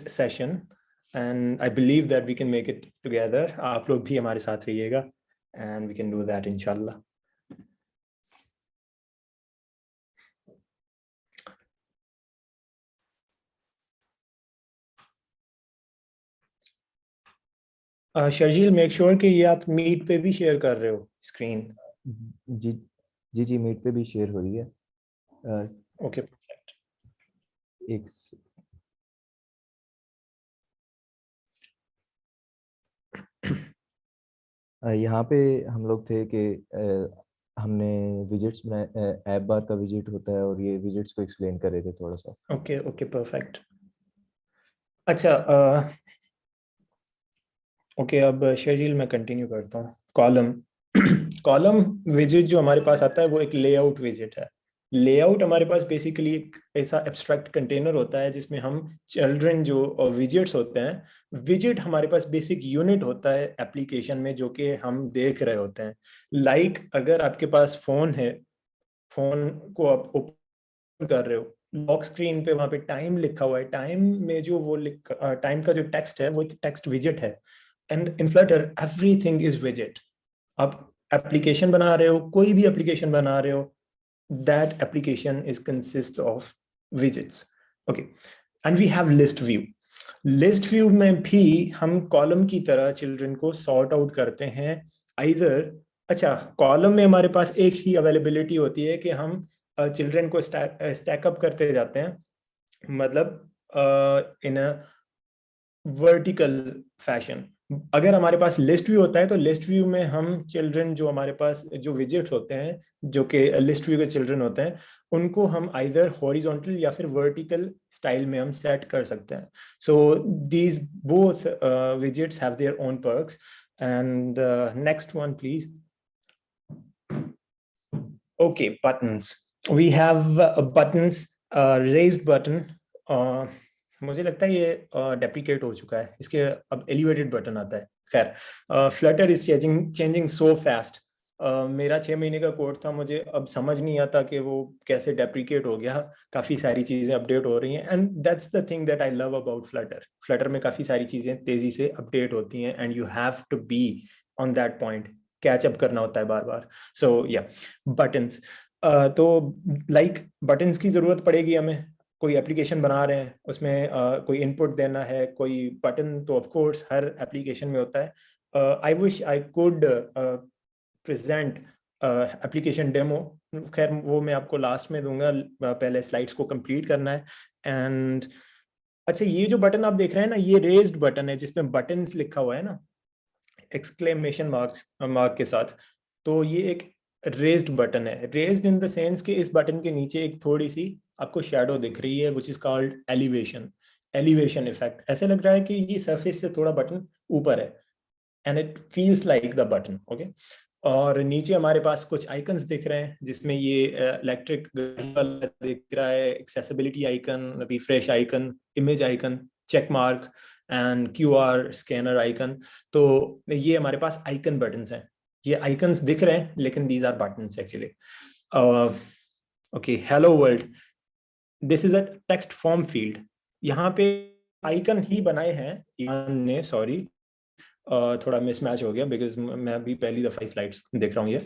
session, and I believe that we can make it together. आप लोग भी हमारे साथ रहिएगा, and we can do that inshallah. Sharjeel, make sure कि ये आप मीट पे भी शेयर कर रहे हो स्क्रीन. जी जी जी, मीट पे भी शेयर हो रही है. Okay, perfect. एक यहाँ पे हम लोग थे कि हमने विजिट्स बनाए. ऐप बार का विजिट होता है और ये विजिट्स को एक्सप्लेन कर रहे थे थोड़ा सा. Okay okay, perfect. अच्छा, ओके, अब शर्जील मैं कंटिन्यू करता हूँ. कॉलम कॉलम विजिट जो हमारे पास आता है वो एक लेआउट विजिट है. लेआउट हमारे पास बेसिकली एक ऐसा एब्स्ट्रैक्ट कंटेनर होता है जिसमें हम चिल्ड्रन जो विजिट्स होते हैं, विजिट हमारे पास बेसिक यूनिट होता है एप्लीकेशन में जो कि हम देख रहे होते हैं. लाइक अगर आपके पास फोन है, फोन को आप ओपन कर रहे हो, लॉक स्क्रीन पे वहां पे टाइम लिखा हुआ है. टाइम में जो वो टाइम का जो टेक्स्ट है वो एक टेक्स्ट विजिट है. And in Flutter everything is visit. आप एप्लीकेशन बना रहे हो, कोई भी एप्लीकेशन बना रहे हो, that application is consists of widgets. Okay, and we have list view. List view में भी हम कॉलम की तरह चिल्ड्रन को सॉर्ट आउट करते हैं. either, अच्छा, कॉलम में हमारे पास एक ही अवेलेबिलिटी होती है कि हम चिल्ड्रन को स्टैक अप करते जाते हैं, मतलब इन अ वर्टिकल फैशन. अगर हमारे पास लिस्ट व्यू होता है तो लिस्ट व्यू में हम चिल्ड्रन जो हमारे पास जो विजिट्स होते हैं जो कि लिस्ट व्यू के चिल्ड्रन होते हैं, उनको हम आइदर हॉरिजॉन्टल या फिर वर्टिकल स्टाइल में हम सेट कर सकते हैं. So these both visits have their own perks. And next one please. Okay, buttons. We have buttons, raised button. मुझे लगता है ये डेप्रिकेट हो चुका है, इसके अब एलिवेटेड बटन आता है. खैर, Flutter is changing so fast. मेरा 6 महीने का कोर्स था, मुझे अब समझ नहीं आता कि वो कैसे डेप्रिकेट हो गया. काफ़ी सारी चीज़ें अपडेट हो रही हैं, and that's the thing that I love about Flutter. Flutter में काफ़ी सारी चीज़ें तेज़ी से अपडेट होती हैं, and you have to be on that point. Catch up करना होता है बार बार. सो या, बटन्स. तो लाइक बटन्स की ज़रूरत पड़ेगी हमें. कोई एप्लीकेशन बना रहे हैं, उसमें कोई इनपुट देना है, कोई बटन तो ऑफ कोर्स हर एप्लीकेशन में होता है. I wish I could present application demo. खैर वो मैं आपको लास्ट में दूंगा, पहले स्लाइड्स को कंप्लीट करना है. एंड अच्छा, ये जो बटन आप देख रहे हैं ना, ये रेज्ड बटन है जिसमें बटन्स लिखा हुआ है ना, एक्सक्लेमेशन मार्क के साथ. तो ये एक रेज्ड बटन है. रेज्ड इन द सेंस कि इस बटन के नीचे एक थोड़ी सी आपको शैडो दिख रही है, which is called elevation. Elevation effect. ऐसे लग रहा है कि ये सरफेस से थोड़ा बटन ऊपर है, and it feels like the button. Okay, और नीचे हमारे पास कुछ आइकन्स दिख रहे हैं जिसमें ये इलेक्ट्रिक दिख रहा है, accessibility icon, refresh icon, image icon, check mark and QR scanner icon. तो ये हमारे पास आइकन बटन्स हैं. ये आइकन्स दिख रहे हैं लेकिन these are buttons actually. Okay, hello world. This is a text form field. यहाँ पे आइकन ही बनाए हैं ने, सॉरी थोड़ा मिसमैच हो गया बिकॉज मैं अभी पहली दफा स्लाइड्स देख रहा हूँ.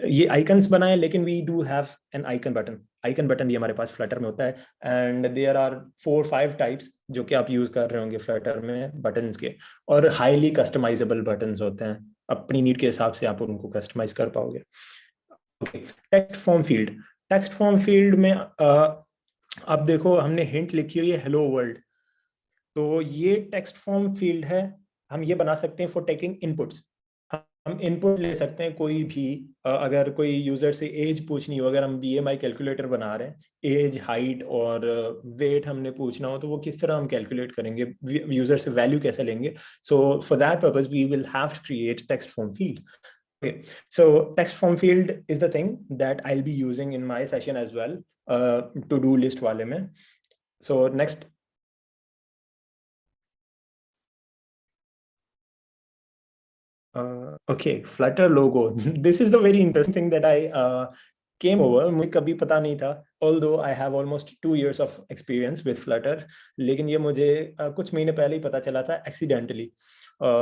ये आइकन्स बनाए, लेकिन we do have an icon button. Icon button भी हमारे पास फ्लटर में होता है, एंड देयर आर 4-5 टाइप्स जो कि आप यूज कर रहे होंगे फ्लटर में बटन्स के. और हाईली कस्टमाइजेबल बटन्स होते हैं, अपनी नीड के हिसाब से आप उनको कस्टमाइज कर पाओगे. Okay, text form field. Text form field में अब देखो हमने हिंट लिखी हुई है हेलो वर्ल्ड. तो ये टेक्स्ट फॉर्म फील्ड है. हम ये बना सकते हैं फॉर टेकिंग इनपुट्स. हम इनपुट ले सकते हैं कोई भी. अगर कोई यूजर से एज पूछनी हो, अगर हम BMI कैलकुलेटर बना रहे हैं, एज, हाइट और वेट हमने पूछना हो, तो वो किस तरह हम कैलकुलेट करेंगे, यूजर से वैल्यू कैसे लेंगे. So for that purpose we will have to create text form field. Okay, so text form field is the thing that I'll be using in my session as well, to do list वाले में. So next. Okay, Flutter logo. This is the very interesting thing that I came over. मुझे कभी पता नहीं था, although I have almost 2 years of experience with Flutter, लेकिन ये मुझे कुछ महीने पहले ही पता चला था accidentally.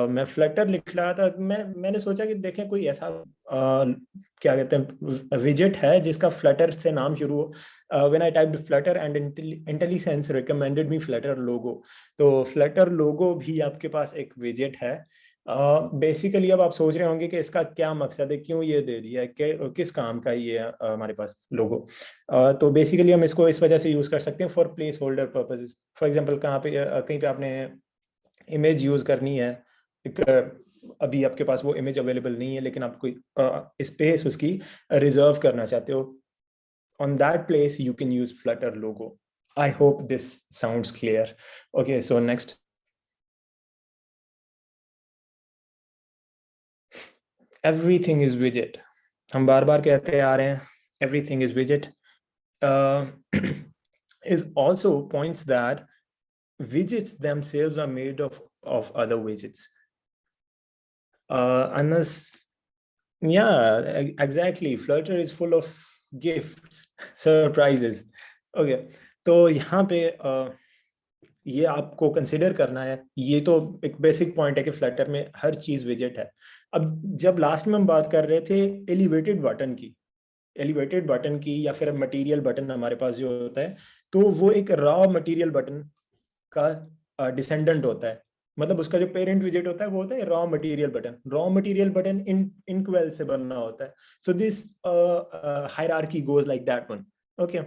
मैं Flutter लिख रहा था, मैंने सोचा कि देखें कोई ऐसा क्या कहते हैं widget है जिसका Flutter से नाम शुरू हो. When I typed Flutter and IntelliSense recommended me Flutter logo. तो Flutter logo भी आपके पास एक widget है. बेसिकली अब आप सोच रहे होंगे कि इसका क्या मकसद है, क्यों ये दे दिया है, किस काम का ये हमारे पास लोगो. तो बेसिकली हम इसको इस वजह से यूज कर सकते हैं for place holder purposes. For example कहाँ पे कहीं पे आपने इमेज यूज करनी है, अभी आपके पास वो इमेज अवेलेबल नहीं है लेकिन आप कोई स्पेस उसकी रिजर्व करना चाहते हो, on that place you can use Flutter logo. I hope this sounds clear. Okay, so next. Everything is widget. हम बार बार कहते आ रहे हैं everything is widget. Is also points that widgets themselves are made of other widgets. Unless, yeah, exactly. Flutter is full of gifts, surprises. Okay, तो यहाँ पे ये आपको consider करना है. ये तो एक बेसिक पॉइंट है कि फ्लटर में हर चीज विजेट है. अब जब लास्ट में हम बात कर रहे थे एलिवेटेड बटन की या फिर मटेरियल बटन हमारे पास जो होता है, तो वो एक रॉ मटेरियल बटन का डिसेंडेंट होता है. मतलब उसका जो पेरेंट विजेट होता है वो होता है रॉ मटेरियल बटन इंक्वेल से बनना होता है. So this hierarchy goes like that one. Okay,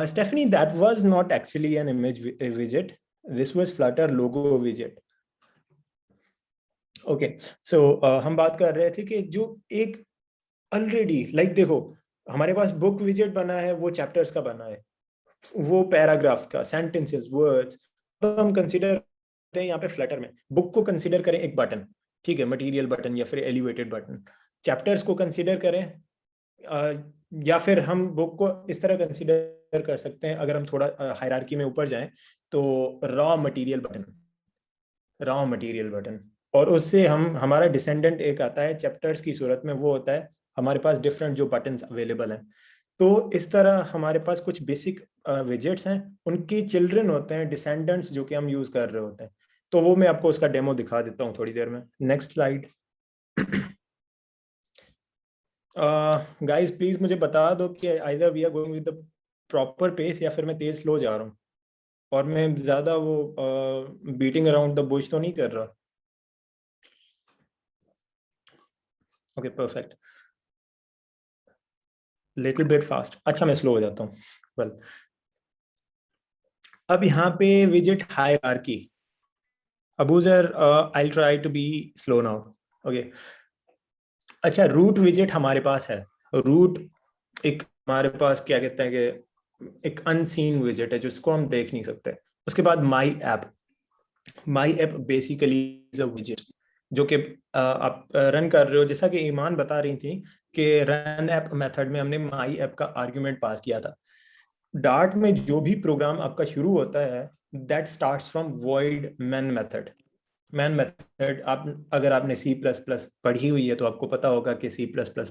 Stephanie, that was not actually an image widget. This was Flutter logo widget. Okay, so हम बात कर रहे थे कि जो एक ऑलरेडी देखो हमारे पास बुक विजेट बना है, वो चैप्टर्स का बना है, वो पैराग्राफ्स का, सेंटेंसेस, वर्ड्स. तो हम कंसीडर करते हैं यहाँ पे फ्लटर में बुक को कंसीडर करें एक बटन, ठीक है, मटेरियल बटन या फिर एलिवेटेड बटन. चैप्टर्स को कंसीडर करें, या फिर हम बुक को इस तरह कंसीडर कर सकते हैं, अगर हम थोड़ा हायरार्की में ऊपर जाएं तो रॉ मटेरियल बटन. और उससे हमारा डिसेंडेंट एक आता है चैप्टर्स की सूरत में, वो होता है हमारे पास डिफरेंट जो बटन्स अवेलेबल हैं. तो इस तरह हमारे पास कुछ बेसिक विजेट्स हैं, उनके चिल्ड्रन होते हैं, डिसेंडेंट्स, जो कि हम यूज कर रहे होते हैं. तो वो मैं आपको उसका डेमो दिखा देता हूँ थोड़ी देर में. Next slide. गाइस प्लीज मुझे बता दो कि either we are going with the proper pace या फिर मैं तेज स्लो जा रहा हूँ, और मैं ज्यादा वो बीटिंग अराउंड द बुश तो नहीं कर रहा. Okay, perfect. Little bit fast. अच्छा, मैं स्लो हो जाता हूँ. वेल, अब यहाँ पे विजेट hierarchy. Abuzar, I will try to be slow now. Okay, अच्छा, रूट विजेट हमारे पास है. रूट एक हमारे पास क्या कहते हैं कि एक अनसीन विजेट है जिसको हम देख नहीं सकते. उसके बाद my app basically is a विजेट जो कि आप रन कर रहे हो. जैसा कि ईमान बता रही थी कि रन ऐप मेथड में हमने माई ऐप का आर्गुमेंट पास किया था. डार्ट में जो भी प्रोग्राम आपका शुरू होता है that starts from void main method. आप अगर आपने C++ पढ़ी हुई है तो आपको पता होगा कि C++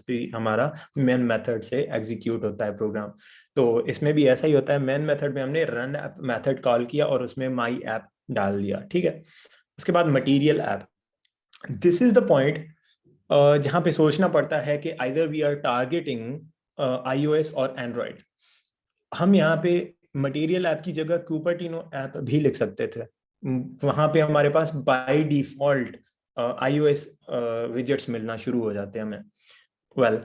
भी हमारा मेन मेथड से एग्जीक्यूट होता है प्रोग्राम. तो इसमें भी ऐसा ही होता है. मेन मेथड में हमने रन ऐप मेथड कॉल किया और उसमें माई ऐप डाल दिया, ठीक है. उसके बाद material app. This is the point जहां पे सोचना पड़ता है कि either we are targeting iOS और एंड्रॉयड. हम यहाँ पे मटेरियल ऐप की जगह क्यूपर्टिनो ऐप भी लिख सकते थे. वहां पे हमारे पास बाय डिफॉल्ट iOS विजेट्स मिलना शुरू हो जाते हैं हमें. वेल,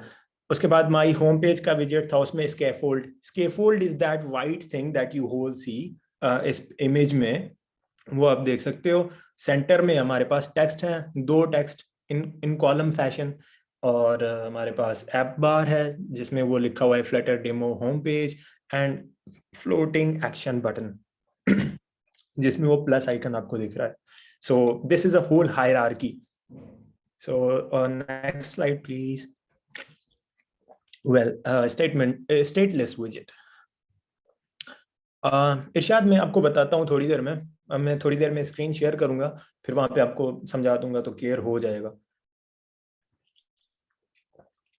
उसके बाद माई होम पेज का विजेट था, उसमें scaffold is that white thing that you whole see. इस इमेज में वो आप देख सकते हो. सेंटर में हमारे पास टेक्स्ट है, 2 टेक्स्ट इन कॉलम फैशन, और हमारे पास ऐप बार है जिसमें वो लिखा हुआ है Flutter demo home page, and floating action button जिसमें वो प्लस आइकन आपको दिख रहा है. So this is a whole hierarchy. So next slide please. Well, stateless विजेट. इरशाद, मैं आपको बताता हूँ थोड़ी देर में. मैं थोड़ी देर में स्क्रीन शेयर करूंगा, फिर वहां पे आपको समझा दूंगा तो क्लियर हो जाएगा.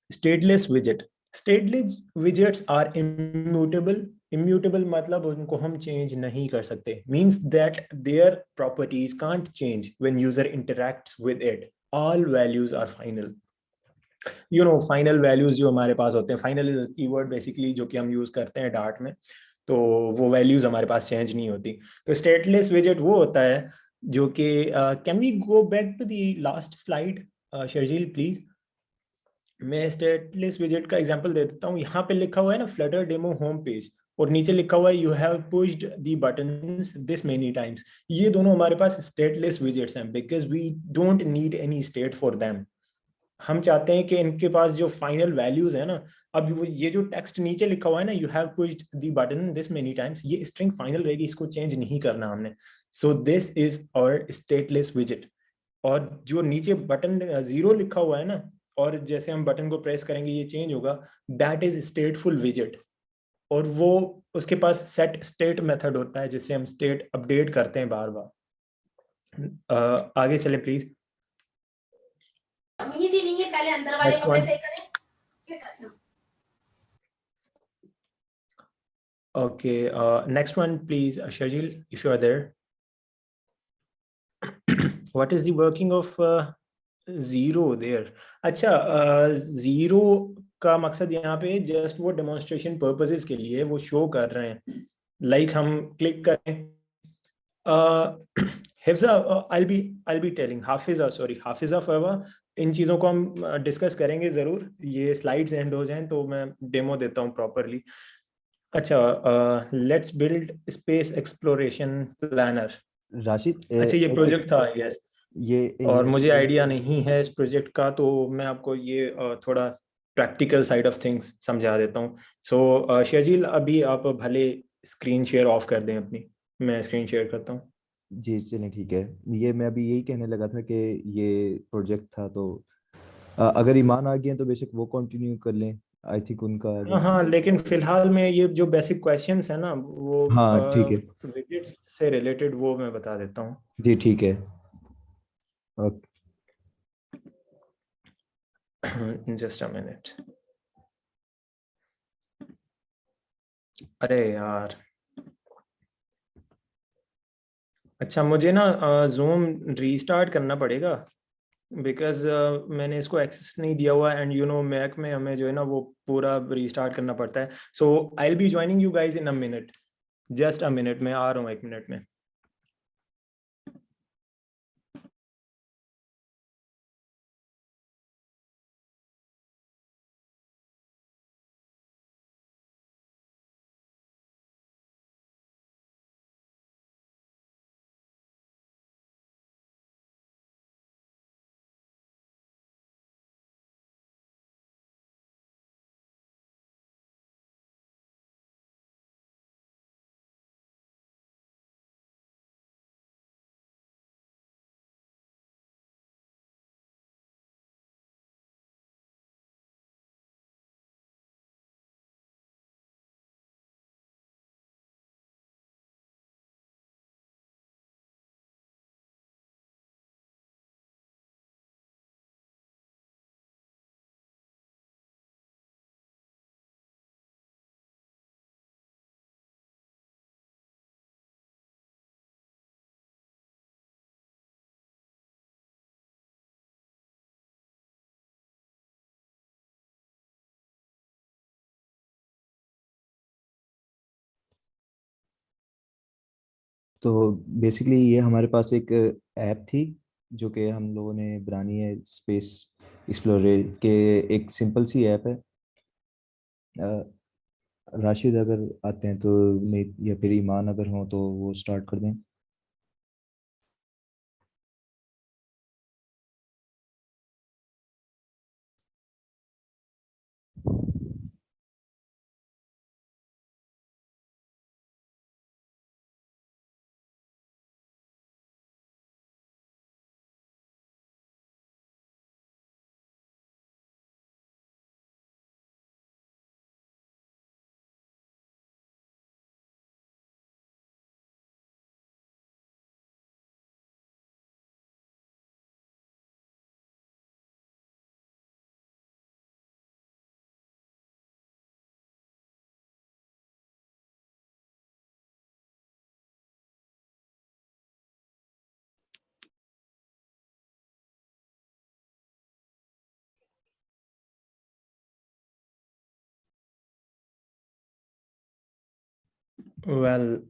स्टेटलेस विजेट. Stateless widgets are immutable. Immutable मतलब उनको हम चेंज नहीं कर सकते. Means that their properties can't change when user interacts with it. All values are final. Final values जो हमारे पास होते हैं, फाइनल इज कीवर्ड बेसिकली जो कि हम यूज करते हैं डार्ट में, तो वो वैल्यूज हमारे पास चेंज नहीं होती. तो स्टेटलेस विजेट वो होता है जो कि can we go back to the last slide Sharjeel please. मैं स्टेटलेस विजेट का एग्जांपल दे देता हूँ. यहाँ पे लिखा हुआ है ना फ्लटर डेमो होम पेज, और नीचे लिखा हुआ है you have pushed the buttons this many times. ये दोनों हमारे पास स्टेटलेस विजेट्स हैं because we don't need any state for them. हम चाहते हैं कि इनके पास जो फाइनल वैल्यूज है ना, अब ये जो टेक्स्ट नीचे लिखा हुआ है ना you have pushed the button this many times, ये स्ट्रिंग फाइनल रहेगी, इसको चेंज नहीं करना हमने. So this is our stateless विजेट. और जो नीचे बटन जीरो लिखा हुआ है ना, और जैसे हम बटन को प्रेस करेंगे ये चेंज होगा, दैट इज स्टेटफुल विजेट. और वो उसके पास सेट स्टेट मेथड होता है जिससे हम स्टेट अपडेट करते हैं बार बार. आगे चले प्लीज. जी नहीं है, पहले अंदर वाले नेक्स्ट कपड़े वन. सही करें फिर करना. Okay, next one, please, Shajil, if you are there. What is the working of zero there? अच्छा, zero का मकसद यहाँ पे जस्ट वो डेमोन्स्ट्रेशन पर्पसेस के लिए वो शो कर रहे हैं. लाइक हम क्लिक करें, Hifza, I'll be telling Hafiza, sorry Hafiza Fawa, इन चीज़ों को हम डिस्कस करेंगे ज़रूर. ये स्लाइड्स एंड हो जाएं तो मैं डेमो देता हूँ प्रॉपरली. अच्छा, let's build space exploration planner. Rashid अच्छा, ये प्रोजेक्ट था, यस. और ये मुझे आइडिया नहीं है इस प्रोजेक्ट का, तो मैं आपको ये थोड़ा प्रैक्टिकल साइड ऑफ थिंग्स समझा देता हूँ. सो शजील, अभी आप भले स्क्रीन शेयर ऑफ कर दें अपनी, मैं स्क्रीन शेयर करता हूँ. जी चलिए ठीक है। ये मैं अभी यही कहने लगा था कि ये प्रोजेक्ट था, तो अगर ईमान आ गए हैं तो बेशक वो कंटिन्यू कर लें। आई थिंक उनका हाँ अगर हाँ, लेकिन फिलहाल में ये जो बेसिक क्वेश्चंस है ना वो हाँ ठीक है। विजिट्स से रिलेटेड, वो मैं बता देता हूँ. जी ठीक है। ओके। Just a minute. अरे यार, अच्छा मुझे ना जूम रीस्टार्ट करना पड़ेगा बिकॉज मैंने इसको एक्सेस नहीं दिया हुआ, एंड मैक में हमें जो है ना वो पूरा रीस्टार्ट करना पड़ता है. So I will be joining you guys in a minute. Just a minute, मैं आ रहा हूँ 1 मिनट में. तो बेसिकली ये हमारे पास एक ऐप थी जो कि हम लोगों ने बनानी है, स्पेस एक्सप्लोरर के। एक सिंपल सी ऐप है। राशिद अगर आते हैं तो नहीं, या फिर ईमान अगर हो तो वो स्टार्ट कर दें। Well,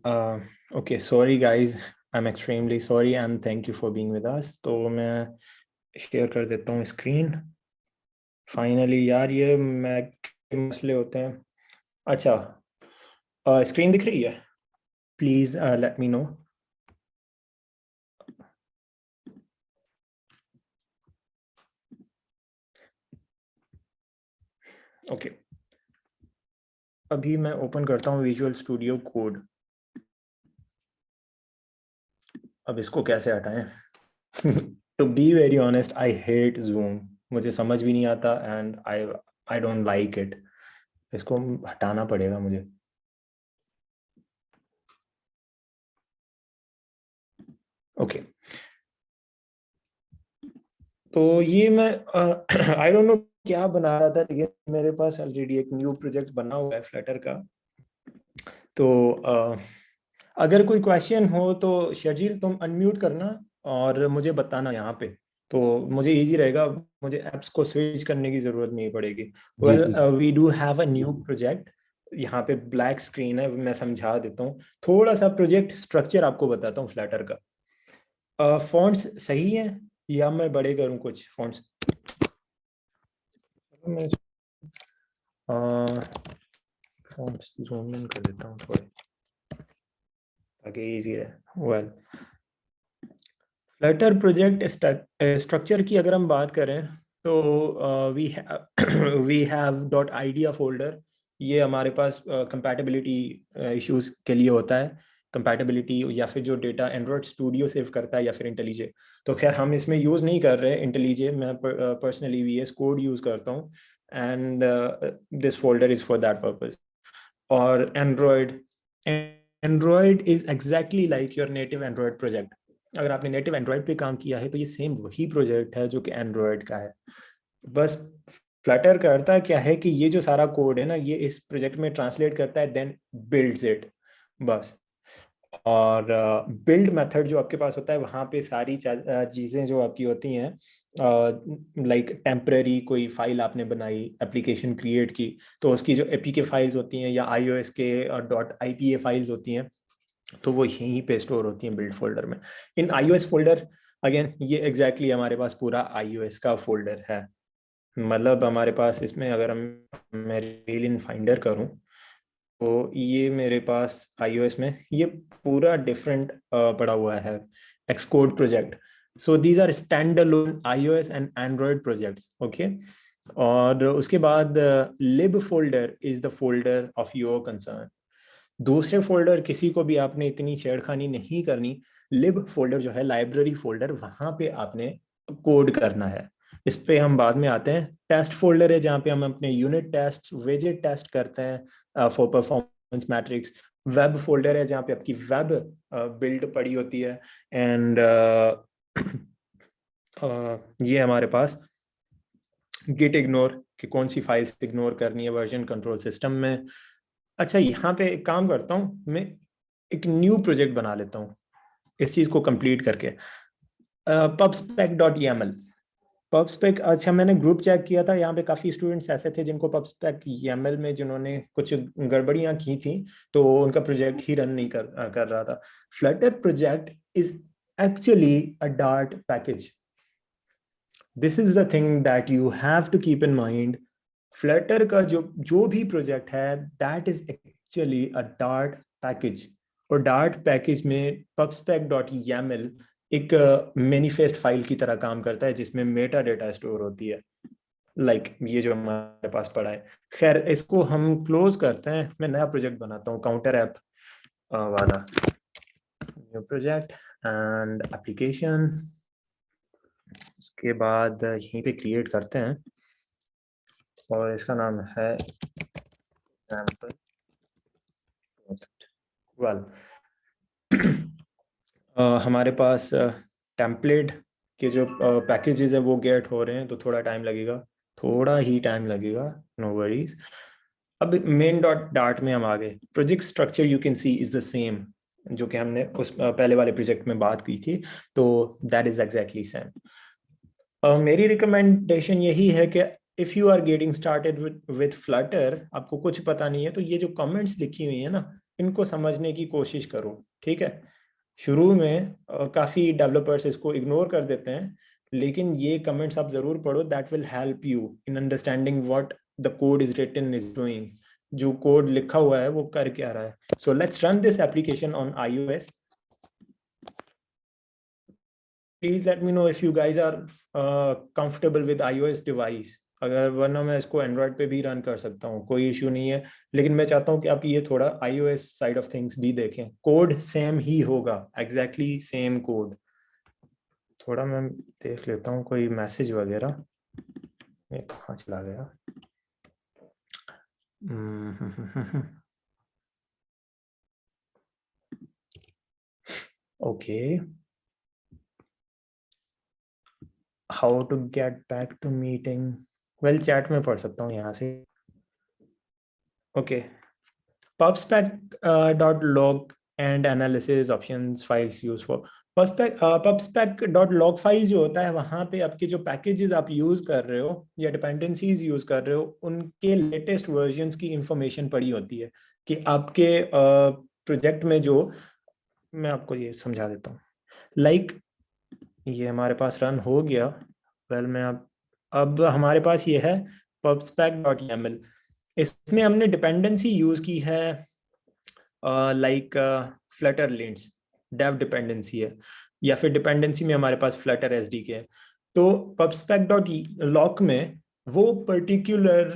okay, sorry guys, I'm extremely sorry and thank you for being with us. तो मैं शेयर कर देता हूँ स्क्रीन फाइनली। यार ये मैक के मसले होते हैं। अच्छा, स्क्रीन दिख रही है? Please let me know. Okay, अभी मैं ओपन करता हूँ विजुअल स्टूडियो कोड। अब इसको कैसे हटाएं? To be very honest, I hate Zoom. मुझे समझ भी नहीं आता and I don't like it. इसको हटाना पड़ेगा मुझे। ओके, तो ये मैं आई डोंट नो क्या बना रहा था, लेकिन मेरे पास ऑलरेडी एक न्यू प्रोजेक्ट बना हुआ है फ्लटर का। तो अगर कोई क्वेश्चन हो तो शर्जील तुम अनम्यूट करना और मुझे बताना यहाँ पे, तो मुझे इजी रहेगा। मुझे एप्स को स्विच करने की जरूरत नहीं पड़ेगी। Well, we do have a new project. यहाँ पे ब्लैक स्क्रीन है, मैं समझा देता हूँ थोड़ा सा। प्रोजेक्ट स्ट्रक्चर आपको बताता हूँ फ्लटर का। फॉन्ट्स सही है या मैं बड़े करूँ कुछ फॉन्ट्स? मैं फॉन्ट्स ज़ूम इन कर देता हूँ थोड़े ताकि इजी रहे। वेल, फ्लटर प्रोजेक्ट स्ट्रक्चर की अगर हम बात करें तो we have dot idea folder. ये हमारे पास कंपैटिबिलिटी इश्यूज के लिए होता है। कंपैटिबिलिटी या फिर जो डेटा एंड्रॉयड स्टूडियो सेव करता है या फिर इंटेलिजे। तो खैर हम इसमें यूज़ नहीं कर रहे इंटेलिजे, मैं पर्सनली VS कोड यूज़ करता हूँ and this folder is for that purpose. और Android is exactly like your native Android project. अगर आपने नेटिव एंड्रॉयड पे काम किया है तो ये सेम वही प्रोजेक्ट है जो कि एंड्रॉयड का है। बस फ्लटर करता क्या है कि ये जो सारा कोड है ना, ये इस प्रोजेक्ट में ट्रांसलेट करता है, देन बिल्ड्स इट बस। और बिल्ड मेथड जो आपके पास होता है वहाँ पे सारी चीज़ें जो आपकी होती हैं, लाइक टेम्पररी कोई फाइल आपने बनाई, एप्लीकेशन क्रिएट की, तो उसकी जो एपीके फाइल्स होती हैं या iOS के .ipa फाइल्स होती हैं, तो वो यहीं पे स्टोर होती हैं बिल्ड फोल्डर में। इन iOS फोल्डर, अगेन ये एग्जैक्टली हमारे पास पूरा iOS का फोल्डर है। मतलब हमारे पास इसमें अगर मैं रील इन फाइंडर करूँ तो ये मेरे पास iOS में ये पूरा डिफरेंट पड़ा हुआ है Xcode project. So these are stand alone iOS and Android projects. Okay, और उसके बाद lib folder is the folder of your concern. दूसरे फोल्डर किसी को भी आपने इतनी छेड़खानी नहीं करनी। लिब फोल्डर जो है लाइब्रेरी फोल्डर, वहां पे आपने कोड करना है। इस पे हम बाद में आते हैं। टेस्ट फोल्डर है जहाँ पे हम अपने यूनिट टेस्ट, विजेट टेस्ट करते हैं for performance matrix. Web folder है जहाँ पे आपकी वेब बिल्ड पड़ी होती है। एंड ये हमारे पास गिट इग्नोर कि कौन सी फाइल्स इग्नोर करनी है वर्जन कंट्रोल सिस्टम में। अच्छा, यहाँ पे एक काम करता हूँ, मैं एक न्यू प्रोजेक्ट बना लेता हूँ इस चीज को कंप्लीट करके। pubspec.yaml। pubspec, अच्छा मैंने ग्रुप चेक किया था, यहाँ पे काफी स्टूडेंट्स ऐसे थे जिनको pubspec.yaml में जिन्होंने कुछ गड़बड़ियां की थी, तो उनका प्रोजेक्ट ही रन नहीं कर रहा था। Flutter project is actually a Dart package. This is the thing that you have to keep in mind. Flutter का जो भी प्रोजेक्ट है that is actually a Dart package. और डार्ट पैकेज में pubspec.yaml एक मैनिफेस्ट फाइल की तरह काम करता है जिसमें मेटा डेटा स्टोर होती है, लाइक ये जो हमारे पास पड़ा है। खैर इसको हम क्लोज करते हैं, मैं नया प्रोजेक्ट बनाता हूँ काउंटर ऐप वाला। न्यू प्रोजेक्ट एंड एप्लीकेशन, उसके बाद यहीं पे क्रिएट करते हैं और इसका नाम है एग्जाम्पल। वेल, हमारे पास टेम्पलेट के जो पैकेजेस है वो गेट हो रहे हैं, तो थोड़ा टाइम लगेगा, थोड़ा ही टाइम लगेगा, नो वरीज। अब मेन डॉट डार्ट में हम आ गए। Project structure you can C is the same जो कि हमने उस पहले वाले प्रोजेक्ट में बात की थी, तो दैट इज एग्जैक्टली सेम। मेरी रिकमेंडेशन यही है कि if you are getting started with Flutter, आपको कुछ पता नहीं है, तो ये जो कमेंट्स लिखी हुई है ना, इनको समझने की कोशिश करो, ठीक है। शुरू में काफ़ी डेवलपर्स इसको इग्नोर कर देते हैं, लेकिन ये कमेंट्स आप ज़रूर पढ़ो, that will help you in understanding what the code is written is doing, जो कोड लिखा हुआ है वो कर क्या रहा है। So let's run this application on iOS. Please let me know if you guys are comfortable with iOS device. अगर वरना मैं इसको एंड्रॉयड पे भी रन कर सकता हूँ, कोई इशू नहीं है, लेकिन मैं चाहता हूँ कि आप ये थोड़ा iOS साइड ऑफ थिंग्स भी देखें। कोड सेम ही होगा, एग्जैक्टली सेम कोड। थोड़ा मैं देख लेता हूँ कोई मैसेज वगैरह, ये कहाँ चला गया। Okay, how to get back to meeting, well chat में पढ़ सकता हूँ यहाँ से। ओके, pubspec.log and analysis options files used for pubspec.log file जो होता है, वहाँ पे आपके जो पैकेजेस आप यूज कर रहे हो या डिपेंडेंसीज यूज कर रहे हो, उनके लेटेस्ट वर्जन्स की इंफॉर्मेशन पड़ी होती है कि आपके प्रोजेक्ट में जो, मैं आपको ये समझा देता हूँ। लाइक ये हमारे पास रन हो गया, वेल मैं अब हमारे पास ये है pubspec.yaml, इसमें हमने डिपेंडेंसी यूज की है लाइक फ्लटर लिंट्स, डेव डिपेंडेंसी है, या फिर डिपेंडेंसी में हमारे पास फ्लटर एसडीके है। तो pubspec.log में वो पर्टिकुलर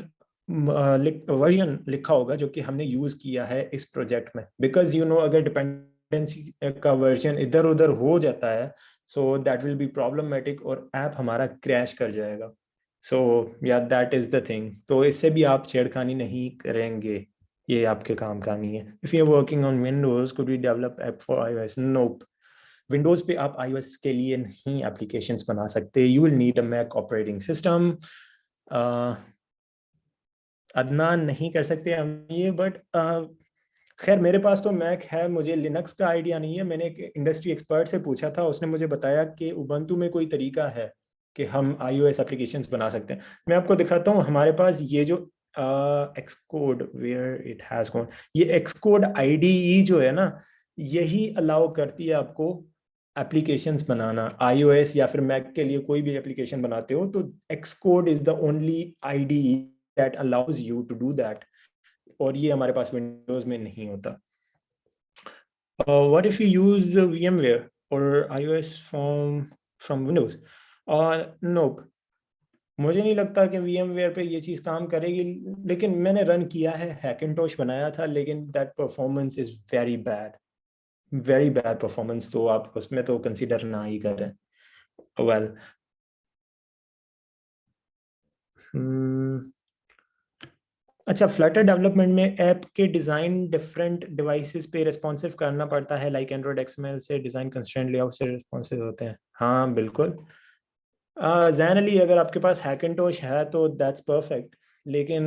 वर्जन लिखा होगा जो कि हमने यूज किया है इस प्रोजेक्ट में, बिकॉज यू नो अगर डिपेंडेंसी का वर्जन इधर उधर हो जाता है, so that will be problematic और ऐप हमारा क्रैश कर जाएगा। सो या दैट इज द थिंग, तो इससे भी आप छेड़खानी नहीं करेंगे, ये आपके काम का नहीं है। If you are working on Windows, could we develop app for iOS? Nope, Windows पे आप iOS के लिए नहीं एप्लीकेशंस बना सकते, you will need a Mac operating system. Adnan नहीं कर सकते हम ये, बट खैर मेरे पास तो मैक है, मुझे लिनक्स का आइडिया नहीं है। मैंने एक इंडस्ट्री एक्सपर्ट से पूछा था, उसने मुझे बताया कि उबंटू में कोई तरीका है कि हम iOS एप्लीकेशंस बना सकते हैं। मैं आपको दिखाता हूँ, हमारे पास ये जो Xcode, where it has gone, ये Xcode IDE जो है ना, यही अलाउ करती है आपको एप्लीकेशंस बनाना, iOS या फिर मैक के लिए कोई भी एप्लीकेशन बनाते हो तो Xcode is the only IDE that allows you to do that, और ये हमारे पास विंडोज में नहीं होता। What if you use VMware or iOS from Windows? Nope, मुझे नहीं लगता कि VMware पे ये चीज काम करेगी, लेकिन मैंने रन किया है, हैकिंटोश बनाया था, लेकिन that performance is very bad, very bad performance, तो आप उसमें तो कंसीडर ना ही करें। वेल अच्छा, फ्लटर डेवलपमेंट में ऐप के डिज़ाइन डिफरेंट डिवाइसेस पे रिस्पॉन्सिव करना पड़ता है, लाइक एंड्रॉइड XML से डिज़ाइन कंस्ट्रेंट लेआउट से रिस्पॉन्सिव होते हैं। हाँ बिल्कुल, जैन अली अगर आपके पास हैकिंटोश है तो दैट्स परफेक्ट, लेकिन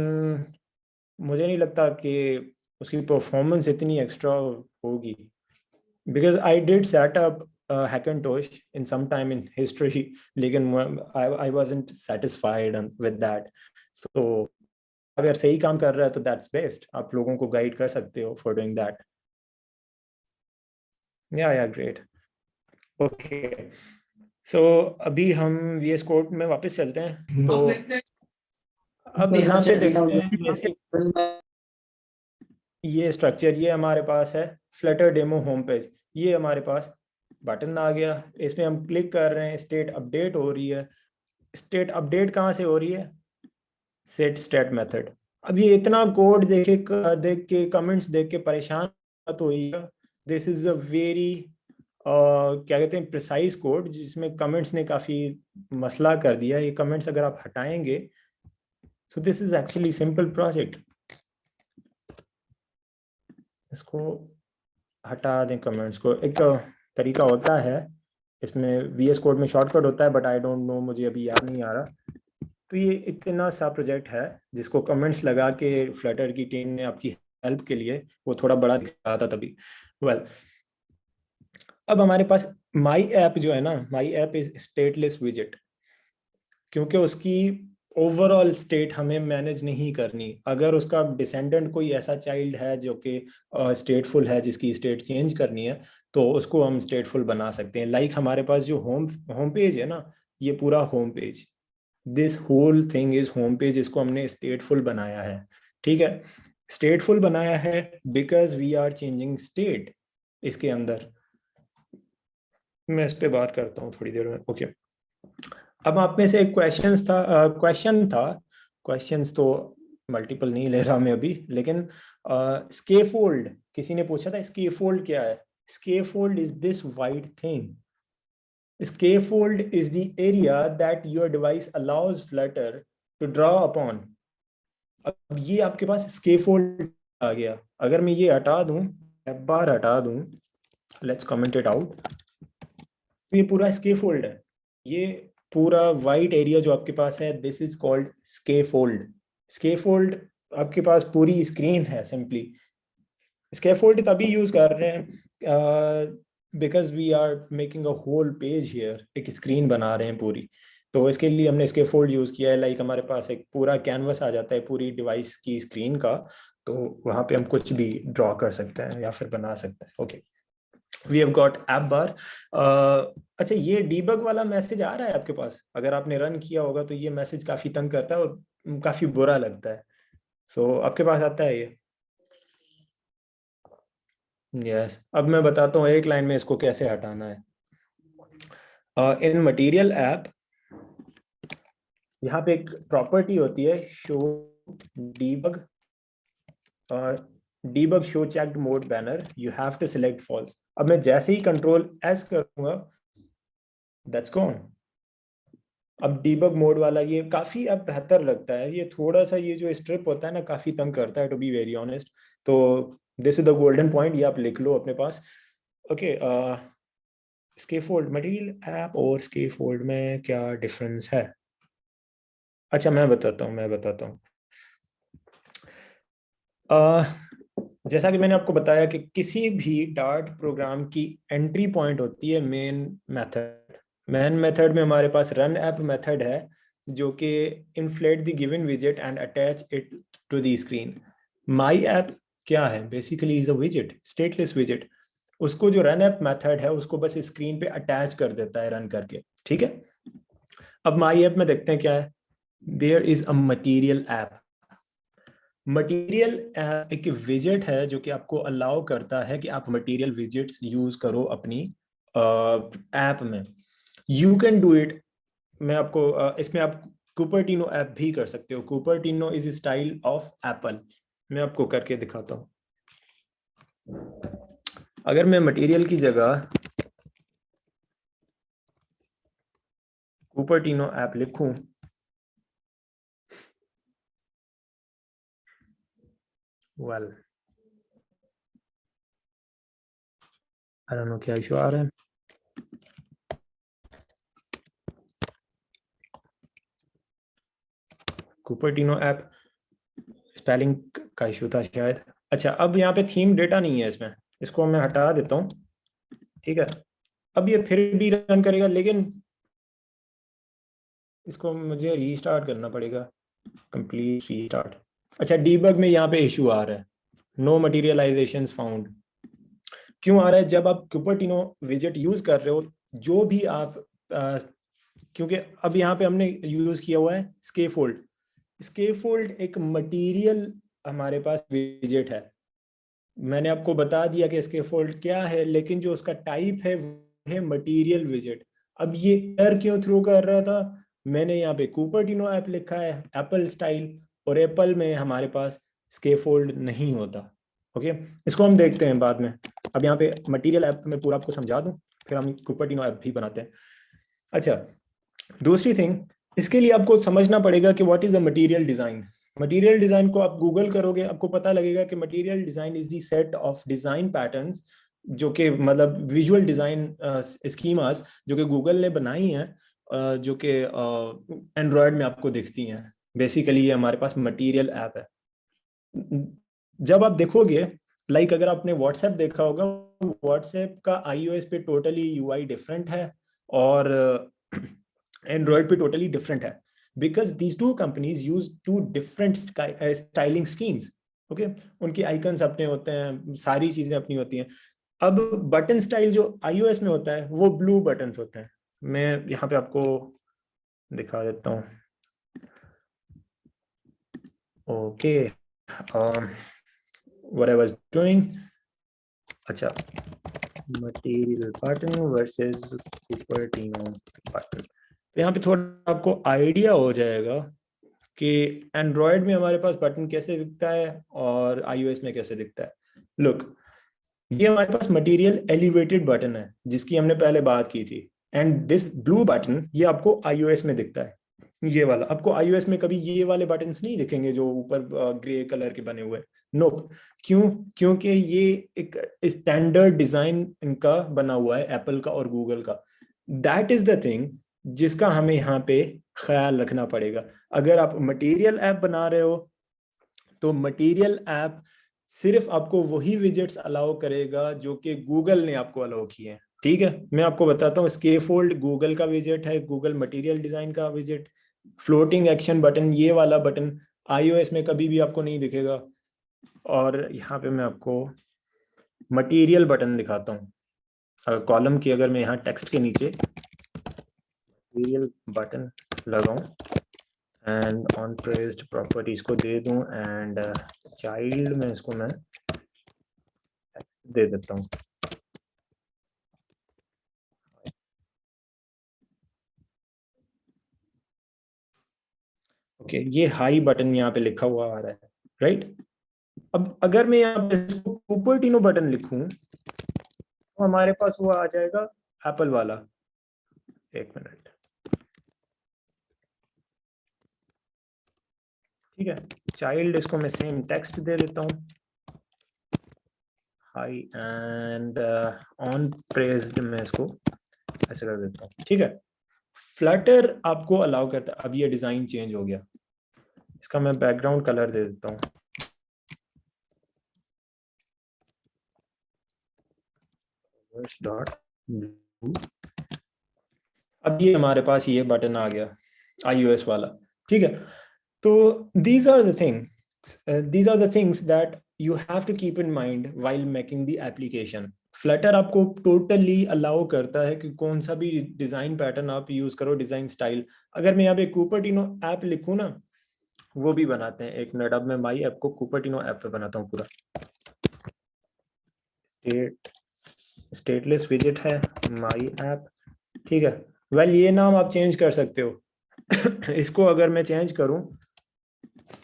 मुझे नहीं लगता कि उसकी परफॉर्मेंस इतनी एक्स्ट्रा होगी, because I did set up hackintosh in some time in history, लेकिन I wasn't satisfied with that. So अगर सही काम कर रहा है तो दैट्स बेस्ट, आप लोगों को गाइड कर सकते हो फॉर डूइंग दैट। या ग्रेट, ओके। सो अभी हम VS कोड में वापस चलते हैं, तो अब यहाँ पे देखते हैं जैसे ये स्ट्रक्चर, ये हमारे पास है फ्लटर डेमो होम पेज, ये हमारे पास बटन आ गया, इसमें हम क्लिक कर रहे हैं, स्टेट अपडेट हो रही है। स्टेट अपडेट कहाँ से हो रही है? Set state method. अब ये इतना कोड देख के कमेंट्स देख के परेशान मत होइएगा, दिस इज अ वेरी क्या कहते हैं प्रिसाइज कोड, जिसमें कमेंट्स ने काफी मसला कर दिया। ये कमेंट्स अगर आप हटाएंगे, सो this is actually simple project, इसको हटा दें कमेंट्स को। एक तरीका होता है इसमें, VS कोड में शॉर्टकट होता है, बट आई डोंट नो, मुझे अभी याद नहीं आ रहा। तो ये इतना सा प्रोजेक्ट है जिसको कमेंट्स लगा के फ्लटर की टीम ने आपकी हेल्प के लिए, वो थोड़ा बड़ा दिख रहा था तभी। वेल अब हमारे पास माई ऐप जो है ना, माई ऐप इज स्टेटलेस विजेट, क्योंकि उसकी ओवरऑल स्टेट हमें मैनेज नहीं करनी। अगर उसका डिसेंडेंट कोई ऐसा चाइल्ड है जो कि स्टेटफुल है, जिसकी स्टेट चेंज करनी है, तो उसको हम स्टेटफुल बना सकते हैं। लाइक हमारे पास जो होम पेज है ना, ये पूरा home page, this whole thing is home page, इसको हमने स्टेटफुल बनाया है। ठीक है, स्टेटफुल बनाया है because we are changing state इसके अंदर। मैं इस पे बात करता हूँ थोड़ी देर में। ओके, अब आप में से एक क्वेश्चंस तो मल्टीपल नहीं ले रहा मैं अभी, लेकिन स्केफोल्ड किसी ने पूछा था, स्केफोल्ड क्या है? Scaffold is this white thing. Scaffold is the area that your device allows Flutter to draw upon. अब ये आपके पास scaffold आ गया। अगर मैं ये हटा दूं, tab bar हटा दूं, let's comment it out, तो ये पूरा scaffold है। ये पूरा white area जो आपके पास है, this is called scaffold. Scaffold आपके पास पूरी स्क्रीन है सिंपली। स्कैफोल्ड तभी यूज कर रहे हैं because we are making a whole page here, एक स्क्रीन बना रहे हैं पूरी, तो इसके लिए हमने स्कैफोल्ड यूज किया है। लाइक हमारे पास एक पूरा कैनवस आ जाता है पूरी डिवाइस की स्क्रीन का, तो वहां पे हम कुछ भी ड्रॉ कर सकते हैं या फिर बना सकते हैं। Okay, we have got app bar. अच्छा, ये डीबग वाला मैसेज आ रहा है आपके पास? अगर आपने रन किया होगा तो ये मैसेज काफी तंग करता है और काफी बुरा लगता है। सो आपके पास आता है ये? यस, अब मैं बताता हूँ एक लाइन में इसको कैसे हटाना है। इन मटेरियल ऐप यहाँ पे एक प्रॉपर्टी होती है show debug, debug show checked mode banner, you have to select false. अब मैं जैसे ही कंट्रोल एस करूंगा, दैट्स गॉन। अब डीबग मोड वाला ये काफी अब बेहतर लगता है। ये थोड़ा सा ये जो स्ट्रिप होता है ना, काफी तंग करता है टू बी वेरी ऑनेस्ट। तो this is the golden point, ये आप लिख लो अपने पास। ओके, स्कैफोल्ड, मटेरियल ऐप और स्कैफोल्ड में क्या डिफरेंस है? अच्छा, मैं बताता हूँ। जैसा कि मैंने आपको बताया कि किसी भी डार्ट प्रोग्राम की एंट्री पॉइंट होती है मेन मेथड। मेन मेथड में हमारे पास रन ऐप मेथड है जो कि inflate the given विजेट and attach it to the screen. My app क्या है? Basically is a विजेट, stateless विजेट। उसको जो रन ऐप मेथड है उसको बस स्क्रीन पे अटैच कर देता है रन करके। ठीक है, अब माई ऐप में देखते हैं क्या है। There is a material app. Material एक विजेट है जो कि आपको अलाउ करता है कि आप मटीरियल विजेट्स यूज करो अपनी ऐप में। You can do it. मैं आपको इसमें आप कुपर्टिनो ऐप भी कर सकते हो। Cupertino is style of Apple. मैं आपको करके दिखाता हूँ। अगर मैं मटेरियल की जगह कुपर्टिनो ऐप लिखूं, वेल आई डोंट नो क्या इशू आ रहा है। कुपर्टिनो ऐप स्पेलिंग का इशू था शायद। अच्छा, अब यहाँ पे थीम डेटा नहीं है इसमें, इसको मैं हटा देता हूँ। ठीक है, अब ये फिर भी रन करेगा, लेकिन इसको मुझे रीस्टार्ट करना पड़ेगा, कंप्लीट रीस्टार्ट। अच्छा, डीबग में यहाँ पे इशू आ रहा है, नो मटेरियलाइजेशंस फाउंड। क्यों आ रहा है? जब आप कुपर्टिनो विजेट यूज कर रहे हो, जो भी आप क्योंकि अब यहाँ पे हमने यूज किया हुआ है स्कैफोल्ड। स्कैफोल्ड एक मटेरियल हमारे पास विजेट है। मैंने आपको बता दिया कि स्कैफोल्ड क्या है, लेकिन जो उसका टाइप है वो है मटेरियल विजेट। अब ये एरर क्यों थ्रो कर रहा था? मैंने यहाँ पे कुपर्टिनो ऐप लिखा है एप्पल स्टाइल, और एप्पल में हमारे पास स्कैफोल्ड नहीं होता। ओके, इसको हम देखते हैं बाद में। अब यहाँ पे मटेरियल ऐप में पूरा आपको समझा दूं, फिर हम कुपर्टिनो ऐप भी बनाते हैं। अच्छा, दूसरी थिंग, इसके लिए आपको समझना पड़ेगा कि what is a material design. Material design को आप गूगल करोगे, आपको पता लगेगा कि material design is the set of design patterns, जो कि मतलब विजुअल डिजाइन स्कीमास जो कि गूगल ने बनाई हैं, जो कि एंड्रॉयड में आपको दिखती हैं। बेसिकली ये हमारे पास मटेरियल ऐप है। जब आप देखोगे, लाइक अगर आपने व्हाट्सएप देखा होगा, व्हाट्सएप का iOS पे टोटली UI डिफरेंट है और एंड्रॉयड पे टोटली डिफरेंट है। because these two companies use two different styling schemes. Okay उनके आइकन्स अपने होते हैं, सारी चीजें अपनी होती हैं। अब बटन स्टाइल जो iOS में होता है वो ब्लू बटन्स होते हैं। मैं यहाँ पे आपको दिखा देता हूँ। Okay what I was doing, अच्छा material button versus Cupertino button. तो यहाँ पे थोड़ा आपको आइडिया हो जाएगा कि एंड्रॉयड में हमारे पास बटन कैसे दिखता है और iOS में कैसे दिखता है। लुक, ये हमारे पास मटेरियल एलिवेटेड बटन है जिसकी हमने पहले बात की थी, एंड दिस ब्लू बटन ये आपको iOS में दिखता है। ये वाला आपको iOS में कभी ये वाले बटन्स नहीं दिखेंगे जो ऊपर ग्रे कलर के बने हुए। नोप, क्यों? क्योंकि ये एक स्टैंडर्ड डिजाइन इनका बना हुआ है, एप्पल का और गूगल का। दैट इज द थिंग जिसका हमें यहाँ पे ख्याल रखना पड़ेगा। अगर आप मटेरियल ऐप बना रहे हो तो मटेरियल ऐप सिर्फ आपको वही विजेट्स अलाउ करेगा जो कि गूगल ने आपको अलाउ किए हैं। ठीक है, मैं आपको बताता हूँ। स्केफोल्ड गूगल का विजेट है, गूगल मटेरियल डिजाइन का विजेट। फ्लोटिंग एक्शन बटन, ये वाला बटन iOS में कभी भी आपको नहीं दिखेगा। और यहाँ पे मैं आपको मटेरियल बटन दिखाता हूँ। कॉलम की अगर मैं यहाँ टेक्स्ट के नीचे मटेरियल बटन लगाऊं एंड ऑन प्रेस्ड प्रॉपर्टीज को दे दूं एंड चाइल्ड में इसको मैं दे देता हूँ। ओके, ये हाई बटन यहाँ पे लिखा हुआ आ रहा है, राइट। अब अगर मैं यहाँ पे कुपर्टिनो बटन लिखूं तो हमारे पास वो आ जाएगा एप्पल वाला। एक मिनट, ठीक है। चाइल्ड इसको मैं सेम टेक्स्ट दे देता हूँ, हाई एंड ऑन प्रेस्ड में इसको ऐसे कर देता हूँ, ठीक है। फ्लटर आपको अलाउ करता है। अब ये डिजाइन चेंज हो गया, इसका मैं बैकग्राउंड कलर दे देता हूँ। Dot blue. अब ये हमारे पास ये बटन आ गया iOS वाला, ठीक है। तो these are the things that you have to keep in mind while making the application. Flutter आपको टोटली अलाउ करता है कि कौन सा भी डिजाइन पैटर्न आप यूज करो, डिजाइन स्टाइल। अगर मैं यहाँ पे कुपर्टिनो ऐप लिखूं ना, वो भी बनाते हैं। एक मिनट, अब मैं माई ऐप को कुपर्टिनो ऐप पे बनाता हूँ पूरा। स्टेटलेस विजेट है माई ऐप, ठीक है। वेल ये नाम आप चेंज कर सकते हो। इसको अगर मैं चेंज करूं,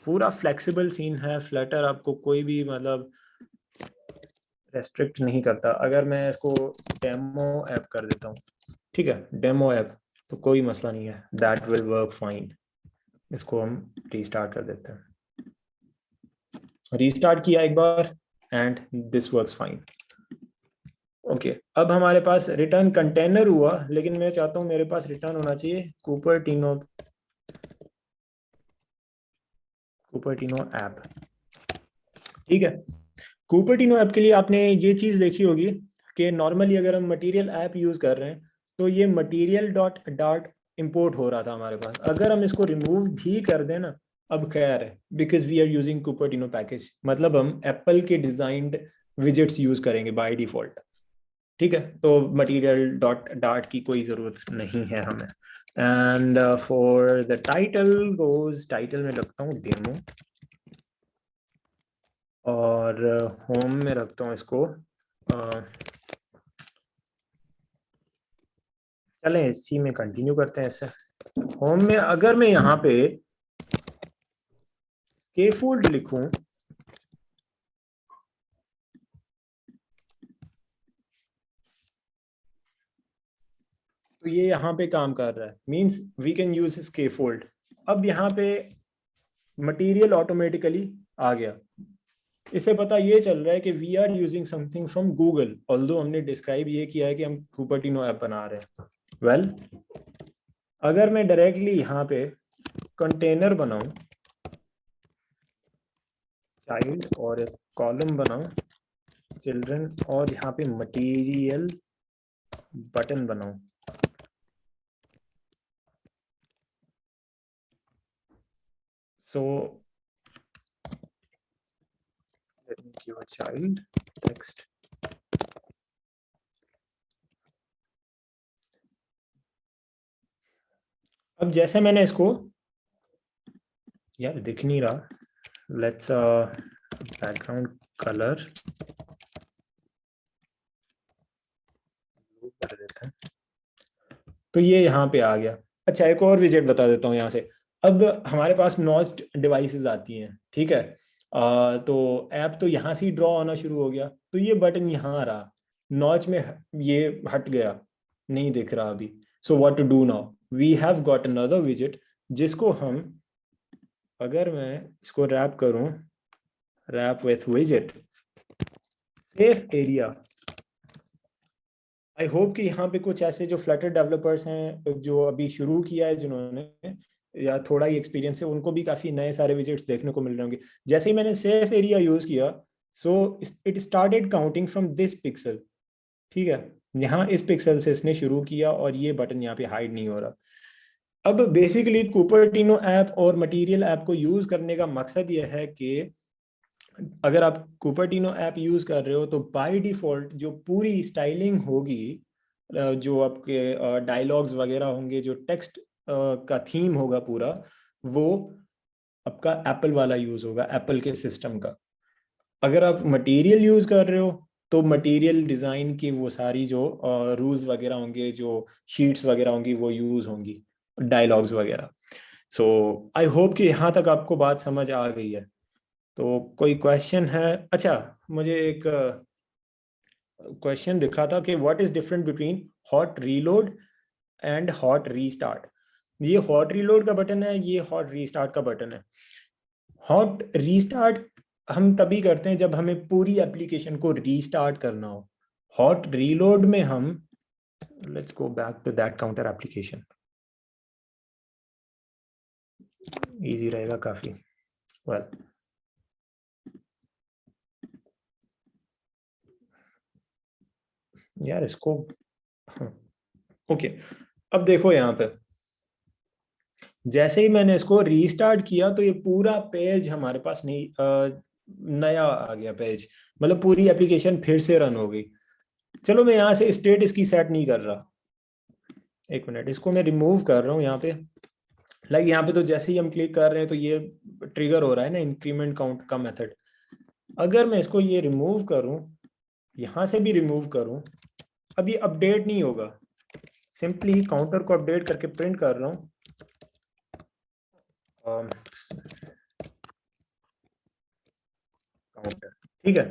पूरा फ्लेक्सिबल सीन है। फ्लटर आपको कोई भी मतलब रेस्ट्रिक्ट नहीं करता। अगर मैं इसको डेमो ऐप कर देता हूँ, ठीक है, डेमो ऐप, तो कोई मसला नहीं है, दैट विल वर्क फाइन। इसको हम रीस्टार्ट कर देते हैं। रीस्टार्ट किया एक बार and this works fine. Okay, अब हमारे पास रिटर्न कंटेनर हुआ, लेकिन मैं चाहता हूँ मेरे पास रिटर्न होना चाहिए कुपर्टिनो ऐप, ठीक है। कुपर्टिनो ऐप के लिए आपने ये चीज देखी होगी कि नॉर्मली अगर हम मटेरियल ऐप यूज कर रहे हैं तो ये मटेरियल डॉट डार्ट इंपोर्ट हो रहा था हमारे पास। अगर हम इसको रिमूव भी कर दें ना, अब खैर है, because we are using Cupertino package, मतलब हम एप्पल के डिजाइंड विजेट्स यूज करेंगे बाय डिफॉल्ट, ठीक है। तो मटेरियल डॉट डार्ट की कोई जरूरत नहीं है हमें। And for the title goes, title में रखता हूँ डेमो, और होम में रखता हूँ इसको चलें इसी में कंटिन्यू करते हैं ऐसे। होम में अगर मैं यहाँ पे स्केफोल्ड लिखूं तो ये यहाँ पे काम कर रहा है, means we can use scaffold. अब यहाँ पे मटेरियल ऑटोमेटिकली आ गया। इससे पता ये चल रहा है कि we are using something from Google, although हमने डिस्क्राइब ये किया है कि हम कुपर्टिनो ऐप बना रहे हैं। वेल, अगर मैं डायरेक्टली यहाँ पे कंटेनर बनाऊं, चाइल्ड और कॉलम बनाऊं चिल्ड्रन, और यहाँ पे मटेरियल बटन बनाऊं, So let me give a child text. अब जैसे मैंने इसको, यार दिख नहीं रहा, लेट्स बैकग्राउंड कलर कर देते हैं, तो ये यहाँ पे आ गया। अच्छा, एक और विजेट बता देता हूँ यहाँ से। अब हमारे पास नॉच डिवाइसेस आती हैं, ठीक है। तो ऐप तो यहाँ से ही ड्रॉ होना शुरू हो गया, तो ये बटन यहाँ रहा, नॉच में ये हट गया, नहीं दिख रहा अभी। So what to do now, we have got another विजेट, जिसको हम, अगर मैं इसको रैप करूं, रैप विथ विजेट सेफ एरिया। आई होप कि यहाँ पे कुछ ऐसे जो फ्लटर डेवलपर्स हैं जो अभी शुरू किया है, जिन्होंने या थोड़ा ही एक्सपीरियंस है, उनको भी काफी नए सारे विजेट्स देखने को मिल रहे होंगे। जैसे ही मैंने सेफ एरिया यूज किया, so it started counting from this pixel, ठीक है। यहाँ इस पिक्सल से इसने शुरू किया और ये बटन यहाँ पे हाइड नहीं हो रहा। अब बेसिकली कुपर्टिनो ऐप और मटेरियल ऐप को यूज करने का मकसद यह है कि अगर आप कुपर्टिनो ऐप यूज कर रहे हो तो बाय डिफॉल्ट जो पूरी स्टाइलिंग होगी, जो आपके डायलॉग्स वगैरह होंगे, जो टेक्स्ट का थीम होगा पूरा, वो आपका एप्पल वाला यूज होगा, एप्पल के सिस्टम का। अगर आप मटेरियल यूज कर रहे हो तो मटेरियल डिजाइन की वो सारी जो रूल्स वगैरह होंगे, जो शीट्स वगैरह होंगी, वो यूज होंगी, डायलॉग्स वगैरह। सो आई होप कि यहाँ तक आपको बात समझ आ गई है। तो कोई क्वेश्चन है? अच्छा, मुझे एक क्वेश्चन दिखा था कि what is different between hot reload and hot restart. ये हॉट रीलोड का बटन है, ये हॉट रीस्टार्ट का बटन है। हॉट रीस्टार्ट हम तभी करते हैं जब हमें पूरी एप्लीकेशन को रीस्टार्ट करना हो। हॉट रीलोड में हम, let's go back to that counter application, easy रहेगा काफी। वेल, यार इसको, ओके, अब देखो यहाँ पे, जैसे ही मैंने इसको रीस्टार्ट किया तो ये पूरा पेज हमारे पास नहीं, नया आ गया पेज, मतलब पूरी एप्लीकेशन फिर से रन हो गई। चलो मैं यहाँ से स्टेट इसकी सेट नहीं कर रहा, एक मिनट, इसको मैं रिमूव कर रहा हूँ यहाँ पे। लाइक यहाँ पे तो जैसे ही हम क्लिक कर रहे हैं तो ये ट्रिगर हो रहा है ना इंक्रीमेंट काउंट का मेथड। अगर मैं इसको ये रिमूव करूँ, यहाँ से भी रिमूव करूँ, अब ये अपडेट नहीं होगा। सिंपली काउंटर को अपडेट करके प्रिंट कर रहा हूँ, काउंटर, ठीक है।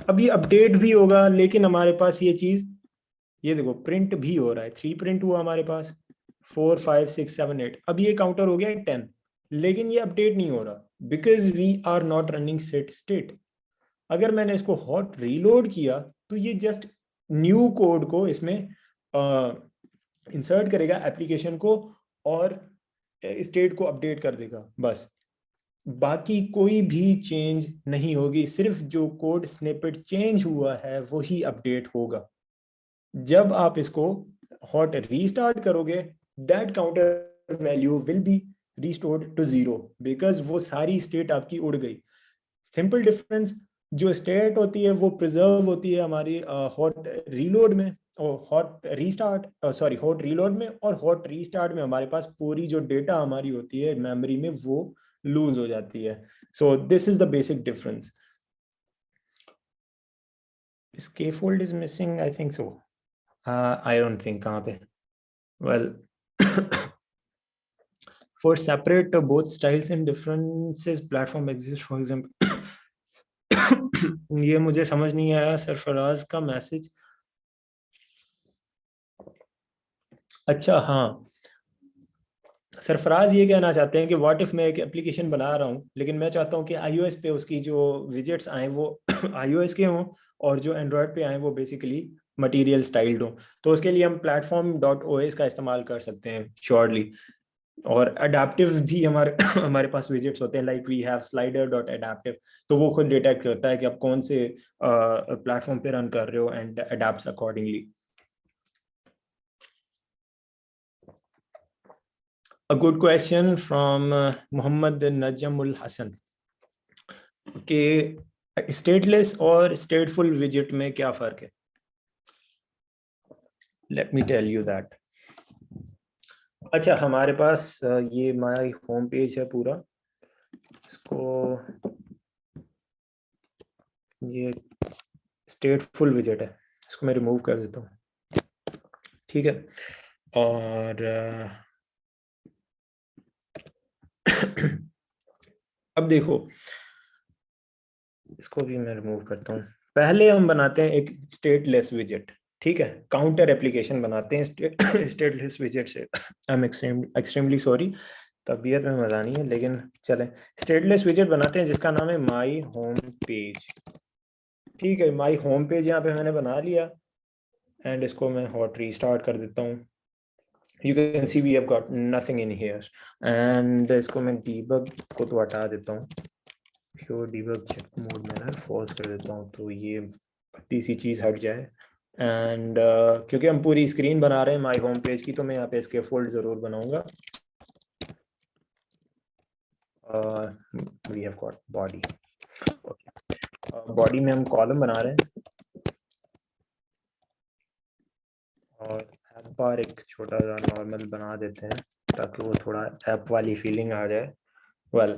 अब ये अपडेट भी होगा, लेकिन हमारे पास ये चीज, ये देखो प्रिंट भी हो रहा है, 3 प्रिंट हुआ हमारे पास, 4 5 6 7 8, अब ये काउंटर हो गया 10, लेकिन ये अपडेट नहीं हो रहा because we are not running set state. अगर मैंने इसको हॉट रीलोड किया तो ये जस्ट न्यू कोड को इसमें इंसर्ट करेगा एप्लीकेशन को, और स्टेट को अपडेट कर देगा, बस। बाकी कोई भी चेंज नहीं होगी, सिर्फ जो कोड स्निपेट चेंज हुआ है वही अपडेट होगा। जब आप इसको हॉट रीस्टार्ट करोगे, that counter value will be restored to 0 because वो सारी स्टेट आपकी उड़ गई। सिंपल डिफरेंस, जो स्टेट होती है वो प्रिजर्व होती है हमारी हॉट रीलोड में और hot restart, sorry hot reload में, और हॉट रीस्टार्ट में हमारे पास पूरी जो डेटा हमारी होती है मेमोरी में वो लूज हो जाती है। So this is the basic difference. Scaffold is missing, I think so, I don't think, कहाँ पे, well for separate both styles and differences platform exist, for example ये मुझे समझ नहीं आया सरफराज का मैसेज। अच्छा हाँ, सरफराज ये कहना चाहते हैं कि व्हाट इफ मैं एक एप्लीकेशन बना रहा हूँ, लेकिन मैं चाहता हूँ कि iOS पे उसकी जो विजेट्स आए वो iOS के हों, और जो एंड्रॉयड पे आए वो बेसिकली मटेरियल स्टाइल्ड हों। तो उसके लिए हम platform.os का इस्तेमाल कर सकते हैं श्योरली। और अडेप्टिव भी हमारे हमारे पास विजेट्स होते हैं, लाइक वी हैव slider.adaptive, तो वो खुद डिटेक्ट करता है कि आप कौन से प्लेटफॉर्म पे रन कर रहे हो and adapts accordingly. A good question from Muhammad Najamul Hassan कि स्टेटलेस और स्टेटफुल विजिट में क्या फर्क है? Let me tell you that. अच्छा, हमारे पास ये माय होम पेज है पूरा, इसको ये स्टेटफुल विजिट है, इसको मैं रिमूव कर देता हूँ, ठीक है। और अब देखो, इसको भी मैं रिमूव करता हूँ। पहले हम बनाते हैं एक स्टेटलेस विजिट, ठीक है, काउंटर एप्लीकेशन बनाते हैं स्टेटलेस विजिट से। आई एम एक्सट्रीमली सॉरी, तबीयत में मजा नहीं है, लेकिन चलें, स्टेटलेस विजिट बनाते हैं जिसका नाम है माई होम पेज, ठीक है। माई होम पेज यहाँ पे मैंने बना लिया एंड इसको मैं हॉट रीस्टार्ट कर देता हूँ। You can see we have got nothing in here and इसको मैं debug को तो हटा देता हूँ, pure debug check mode में ना false कर देता हूँ, तो ये पतली सी चीज हट जाए। एंड क्योंकि हम पूरी स्क्रीन बना रहे हैं माई होम पेज की, तो मैं यहाँ पे इसके फोल्ड जरूर बनाऊंगा। we have got body, body में हम कॉलम बना रहे हैं और ऐप बार एक छोटा सा नॉर्मल बना देते हैं ताकि वो थोड़ा ऐप वाली फीलिंग आ जाए। वेल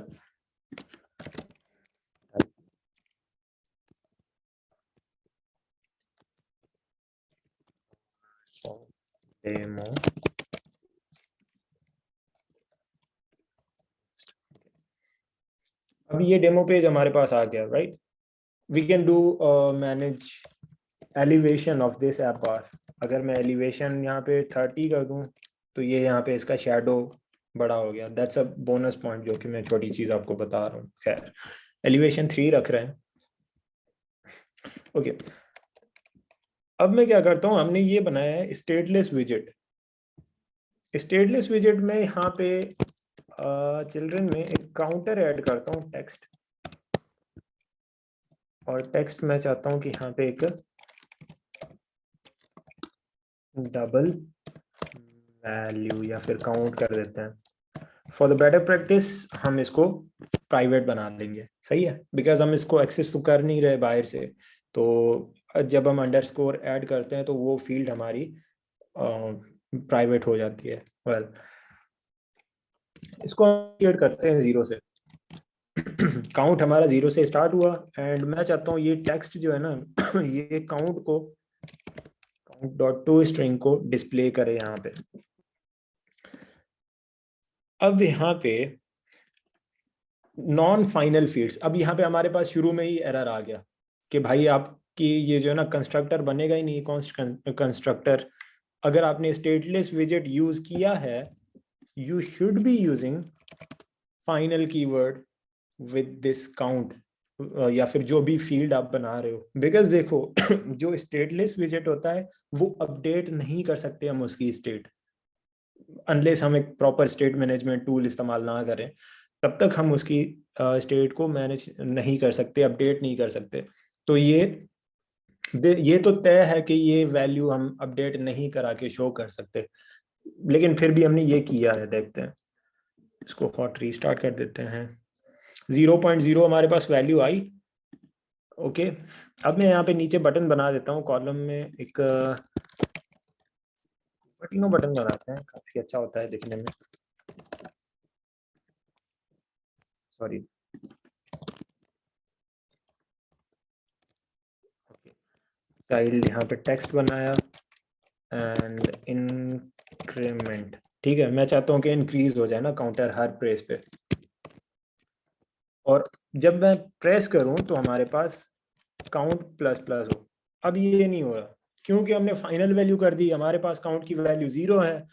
डेमो, अब ये डेमो पेज हमारे पास आ गया, right. We can do manage elevation of this app bar. अगर मैं एलिवेशन यहाँ पे 30 कर दूं तो ये यहाँ पे इसका शैडो बड़ा हो गया। दैट्स अ बोनस पॉइंट जो कि मैं छोटी चीज आपको बता रहा हूँ। खैर, एलिवेशन 3 रख रहे हैं, ओके। अब मैं क्या करता हूँ, हमने ये बनाया है स्टेटलेस विजिट। स्टेटलेस विजिट में यहाँ पे चिल्ड्रन में एक काउंटर ऐड करता हूँ, टेक्स्ट, और टेक्स्ट मैं चाहता हूँ कि यहाँ पे एक डबल वैल्यू या फिर काउंट कर देते हैं। फॉर द बेटर प्रैक्टिस हम इसको प्राइवेट बना लेंगे, सही है, बिकॉज हम इसको एक्सेस तो कर नहीं रहे बाहर से। तो जब हम अंडरस्कोर ऐड करते हैं तो वो फील्ड हमारी प्राइवेट हो जाती है। वेल, इसको क्रिएट करते हैं 0 से। काउंट हमारा 0 से स्टार्ट हुआ एंड मैं चाहता हूँ ये टेक्स्ट जो है ना ये काउंट को, count.toString को डिस्प्ले करे यहाँ पे। अब यहाँ पे नॉन फाइनल फील्ड्स, अब यहाँ पे हमारे पास शुरू में ही एरर आ गया कि भाई आपकी ये जो है ना कंस्ट्रक्टर बनेगा ही नहीं, कंस्ट्रक्टर। अगर आपने स्टेटलेस विजिट यूज किया है, you should be using final keyword with this count, या फिर जो भी फील्ड आप बना रहे हो। बिकॉज देखो जो स्टेटलेस विजिट होता है वो अपडेट नहीं कर सकते हम उसकी स्टेट, अनलेस हम एक प्रॉपर स्टेट मैनेजमेंट टूल इस्तेमाल ना करें, तब तक हम उसकी स्टेट को मैनेज नहीं कर सकते, अपडेट नहीं कर सकते। तो ये तो तय है कि ये वैल्यू हम अपडेट नहीं करा के शो कर सकते, लेकिन फिर भी हमने ये किया है। देखते हैं, इसको हॉट रीस्टार्ट कर देते हैं। 0.0 हमारे पास वैल्यू आई, ओके। अब मैं यहाँ पे नीचे बटन बना देता हूँ, कॉलम में एक तीनों बटन बनाते हैं, काफी अच्छा होता है दिखने में। सॉरी, चाइल्ड यहाँ पे टेक्स्ट बनाया एंड इंक्रीमेंट, ठीक है। मैं चाहता हूँ कि इंक्रीज हो जाए ना काउंटर हर प्रेस पे, और जब मैं प्रेस करूं तो हमारे पास काउंट प्लस प्लस हो। अब ये नहीं हो रहा क्योंकि हमने फाइनल वैल्यू कर दी, हमारे पास काउंट की वैल्यू 0 है।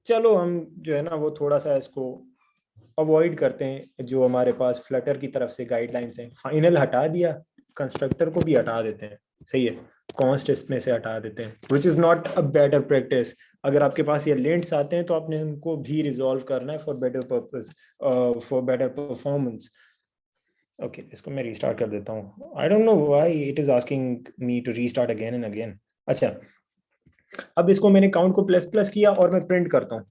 चलो हम जो है ना वो थोड़ा सा इसको अवॉइड करते हैं, जो हमारे पास फ्लटर की तरफ से गाइडलाइंस हैं। फाइनल हटा दिया, कंस्ट्रक्टर को भी हटा देते हैं, सही है, कॉन्स्ट इसमें से हटा देते हैं, which is not a better practice. अगर आपके पास ये लेंट्स आते हैं तो आपने उनको भी रिजॉल्व करना है for better purpose, for better performance. Okay, इसको मैं रीस्टार्ट कर देता हूँ। I don't know why it is asking me to restart again and again. अच्छा, अब इसको मैंने काउंट को प्लस प्लस किया और मैं प्रिंट करता हूँ,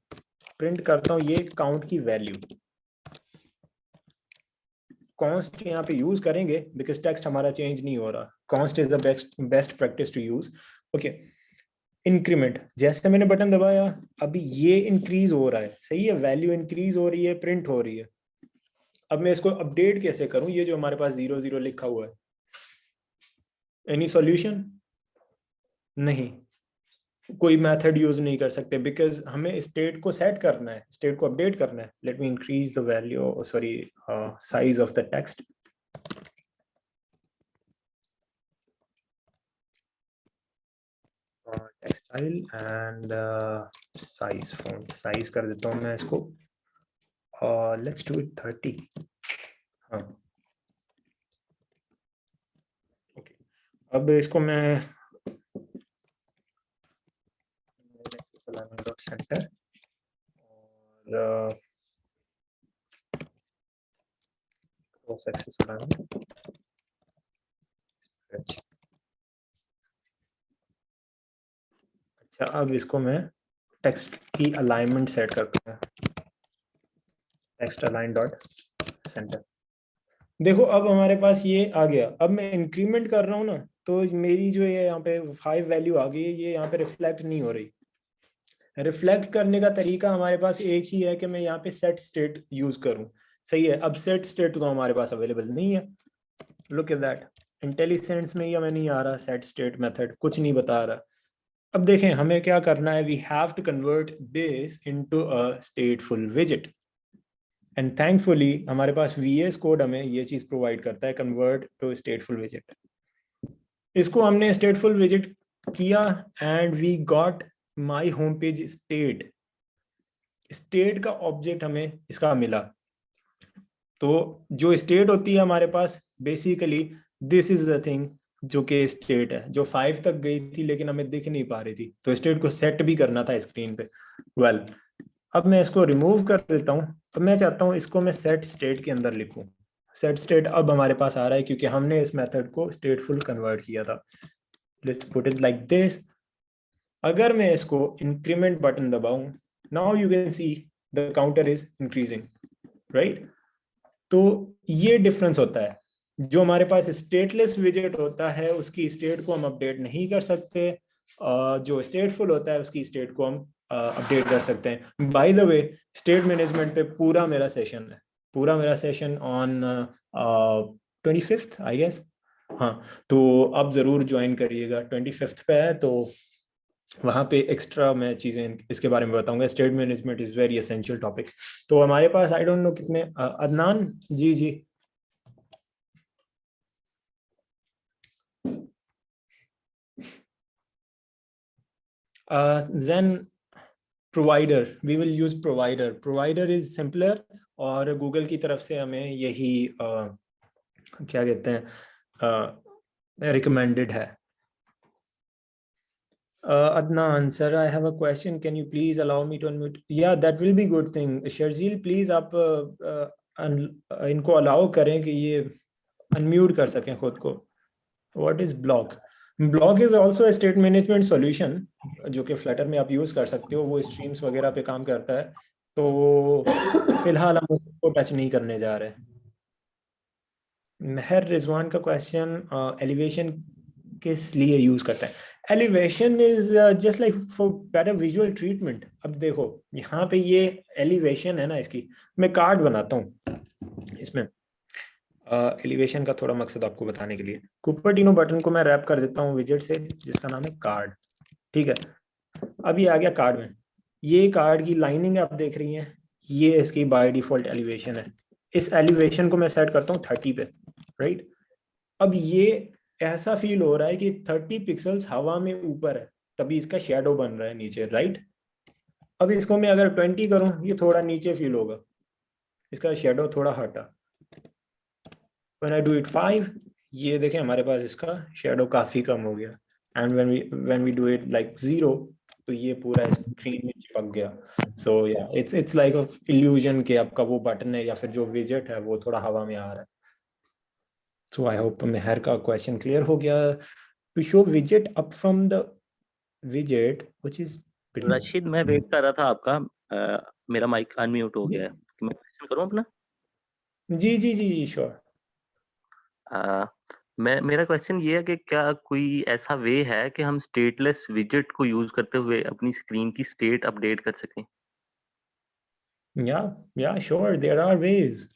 प्रिंट करता हूँ ये काउंट की वैल्यू। कॉन्स्ट यहाँ पे यूज करेंगे बिकॉज टेक्स्ट हमारा चेंज नहीं हो रहा। Const is the best practice to use. Okay, increment, जैसे मैंने बटन दबाया अभी ये इंक्रीज हो रहा है, सही है, वैल्यू इंक्रीज हो रही है, प्रिंट हो रही है। अब मैं इसको अपडेट कैसे करूं, ये जो हमारे पास 00 लिखा हुआ है, एनी सॉल्यूशन? नहीं, कोई मेथड यूज नहीं कर सकते बिकॉज हमें स्टेट को सेट करना है, स्टेट को अपडेट करना है। Let me increase the value, sorry, size of the text. Text style and size, font size कर देता हूँ मैं इसको, लेट्स डू इट 30। हाँ, ओके, अब इसको मैं सेंटर और अच्छा, अब इसको मैं टेक्स्ट की अलाइनमेंट सेट करता हूँ, टेक्स्ट अलाइन डॉट सेंटर। देखो अब हमारे पास ये आ गया। अब मैं इंक्रीमेंट कर रहा हूँ ना, तो मेरी जो ये यहाँ पे 5 वैल्यू आ गई है, ये यहाँ पे रिफ्लेक्ट नहीं हो रही। रिफ्लेक्ट करने का तरीका हमारे पास एक ही है कि मैं यहाँ पे सेट स्टेट यूज करूँ, सही है। अब सेट स्टेट तो हमारे पास अवेलेबल नहीं है, लुक एट दैट, इंटेलिसेंस में या मैं नहीं आ रहा, सेट स्टेट मेथड कुछ नहीं बता रहा। अब देखें हमें क्या करना है, we have to convert this into a stateful विजिट, एंड थैंकफुली हमारे पास VS कोड हमें ये चीज प्रोवाइड करता है, कन्वर्ट टू स्टेटफुल विजिट। इसको हमने स्टेटफुल विजिट किया and we got my home page state. State का ऑब्जेक्ट हमें इसका मिला। तो जो स्टेट होती है हमारे पास, basically this is the thing जो कि स्टेट है, जो 5 तक गई थी लेकिन हमें दिख नहीं पा रही थी, तो स्टेट को सेट भी करना था स्क्रीन पे। वेल, अब मैं इसको रिमूव कर देता हूँ। अब मैं चाहता हूँ इसको मैं सेट स्टेट के अंदर लिखूं। सेट स्टेट अब हमारे पास आ रहा है क्योंकि हमने इस मेथड को स्टेटफुल कन्वर्ट किया था। Let's put it like this. अगर मैं इसको इंक्रीमेंट बटन दबाऊं, now you can see the counter is increasing, right. तो ये डिफरेंस होता है, जो हमारे पास स्टेटलेस विजेट होता है उसकी स्टेट को हम अपडेट नहीं कर सकते, जो स्टेटफुल होता है उसकी स्टेट को हम अपडेट कर सकते हैं। By the way, state management पे पूरा मेरा सेशन है, पूरा मेरा session on 25th I guess. हाँ, तो आप जरूर ज्वाइन करिएगा, 25th पे है, तो वहाँ पे एक्स्ट्रा मैं चीज़ें इसके बारे में बताऊंगा। State management is very essential topic. तो हमारे पास आई डोंट नो कितने, अदनान जी जी then provider, we will use provider is simpler, और गूगल की तरफ से हमें यही क्या कहते हैं, रिकमेंडेड है। Adnan sir, I have a question, can you please allow me to unmute? Yeah, that will be good thing. Sharjeel, please आप इनको अलाउ करें कि ये अनम्यूट कर सकें खुद को। What is block? Block is also a state management solution जो कि फ्लटर में आप यूज कर सकते हो, वो स्ट्रीम्स वगैरह पे काम करता है। तो फिलहाल हम उसको टच नहीं करने जा रहे। मेहर रिजवान का क्वेश्चन, एलिवेशन किस लिए यूज करता है? Elevation is just like for better visual treatment. अब देखो यहाँ पे ये एलिवेशन है ना, इसकी मैं कार्ड बनाता हूँ इसमें। एलिवेशन का थोड़ा मकसद आपको बताने के लिए, कुपर्टिनो बटन को मैं रैप कर देता हूँ विजेट से जिसका नाम है कार्ड, ठीक है। अब ये आ गया कार्ड में, ये कार्ड की लाइनिंग आप देख रही हैं, ये इसकी बाय डिफॉल्ट एलिवेशन है। इस एलिवेशन को मैं सेट करता हूँ 30 पे, राइट। अब ये ऐसा फील हो रहा है कि 30 पिक्सल्स हवा में ऊपर है, तभी इसका शेडो बन रहा है नीचे, राइट। अब इसको मैं अगर 20 करूं, ये थोड़ा नीचे फील होगा, इसका शेडो थोड़ा हटा। When I do it 5, ये देखें हमारे पास इसका शेडो काफी कम हो गया। And when we do it like 0, तो ये पूरा स्क्रीन में चिपक गया। सो या इट्स लाइक अ इल्यूजन कि आपका वो बटन है या फिर जो विजेट है वो थोड़ा हवा में आ रहा है। सो आई होप मेहर का क्वेश्चन क्लियर हो गया। To show widget up from the widget which is Rashid, मैं वेट कर रहा था आपका, मेरा माइक अनम्यूट हो गया है, मैं क्वेश्चन करूं अपना? जी जी जी जी श्योर। मेरा क्वेश्चन ये है कि क्या कोई ऐसा वे है कि हम स्टेटलेस विजेट को यूज करते हुए अपनी स्क्रीन की स्टेट अपडेट कर सकें? या श्योर देयर आर वेज।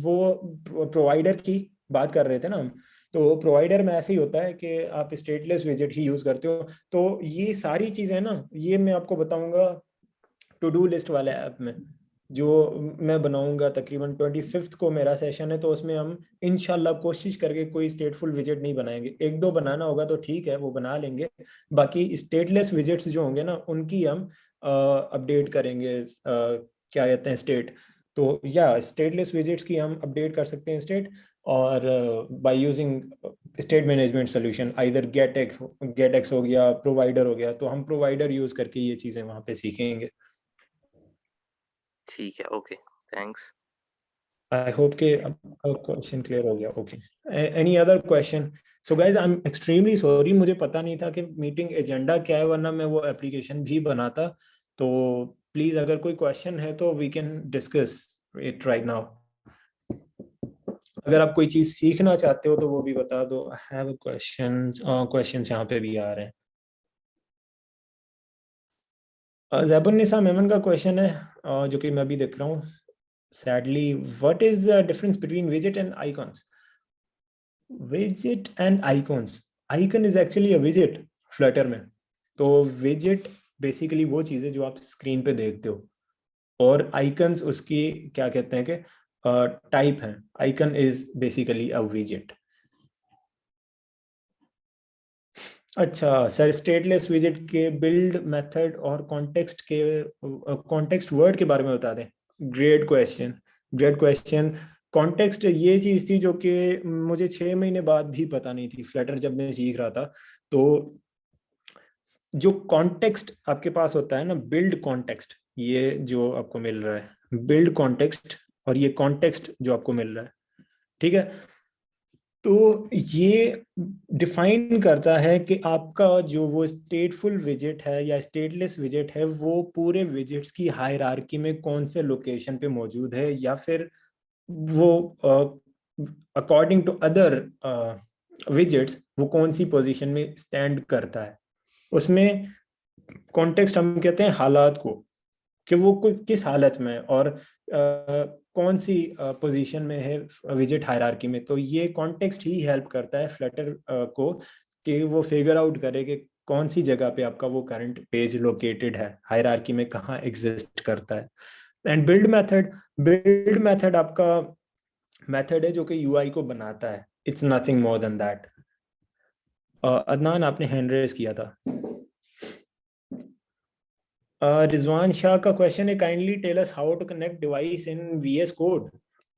वो प्रोवाइडर की बात कर रहे थे ना हम, तो प्रोवाइडर में ऐसे ही होता है कि आप स्टेटलेस विजेट ही यूज करते हो। तो ये सारी चीजें ना, ये मैं आपको बताऊंगा टू डू लिस्ट वाले ऐप में, जो मैं बनाऊंगा। तकरीबन 25th को मेरा सेशन है, तो उसमें हम इंशाल्लाह कोशिश करके कोई स्टेटफुल विजेट नहीं बनाएंगे। एक दो बनाना होगा तो ठीक है, वो बना लेंगे। बाकी स्टेटलेस विजेट्स जो होंगे ना, उनकी हम अपडेट करेंगे, क्या कहते हैं, स्टेट। तो या स्टेटलेस विजेट्स की हम अपडेट कर सकते हैं स्टेट, और by using state management solution, either get x हो गया, प्रोवाइडर हो गया। तो हम प्रोवाइडर यूज करके ये चीजें वहां पे सीखेंगे। ठीक है, ओके, थैंक्स। I hope कि आपका क्वेश्चन क्लियर हो गया। Okay, any other question? So guys, I am extremely sorry, मुझे पता नहीं था कि मीटिंग एजेंडा क्या है, वरना मैं वो एप्लीकेशन भी बनाता। तो प्लीज अगर कोई क्वेश्चन है तो we can discuss it right now. अगर आप कोई चीज सीखना चाहते हो तो वो भी बता दो। आई हैव क्वेश्चंस यहाँ पे भी आ रहे हैं। जैबुन्निसा मेमन का क्वेश्चन है, जो कि मैं भी देख रहा हूँ। Sadly, what is the difference between widget and icons? Widget and icons. Icon is actually a widget Flutter में। तो widget basically वो चीज़ है जो आप स्क्रीन पे देखते हो, और icons उसकी क्या कहते हैं कि टाइप है। icon is basically a widget। अच्छा सर, स्टेटलेस विजेट के बिल्ड मेथड और कॉन्टेक्स्ट वर्ड के बारे में बता दें। Great question, great question. Context ये चीज थी जो कि मुझे 6 महीने बाद भी पता नहीं थी, फ्लटर जब मैं सीख रहा था। तो जो कॉन्टेक्स्ट आपके पास होता है ना, बिल्ड कॉन्टेक्स्ट, ये जो आपको मिल रहा है बिल्ड कॉन्टेक्स्ट, और ये कॉन्टेक्स्ट जो आपको मिल रहा है, ठीक है। तो ये डिफाइन करता है कि आपका जो वो स्टेटफुल विजेट है या स्टेटलेस विजेट है, वो पूरे विजेट्स की हायरार्की में कौन से लोकेशन पे मौजूद है, या फिर वो अकॉर्डिंग टू अदर विजेट्स वो कौन सी पोजीशन में स्टैंड करता है। उसमें कॉन्टेक्स्ट हम कहते हैं हालात को, कि वो किस हालत में और कौन सी पोजीशन में है विजेट हायरार्की में। तो ये कॉन्टेक्स्ट ही हेल्प करता है फ्लटर को कि वो फिगर आउट करे कि कौन सी जगह पे आपका वो करंट पेज लोकेटेड है, हायरार्की में कहाँ एग्जिस्ट करता है। एंड बिल्ड मेथड आपका मेथड है जो कि यूआई को बनाता है। It's nothing more than that. Adnan, आपने हैंड रेज किया था। रिजवान शाह का क्वेश्चन है, kindly tell us how to connect device in VS code.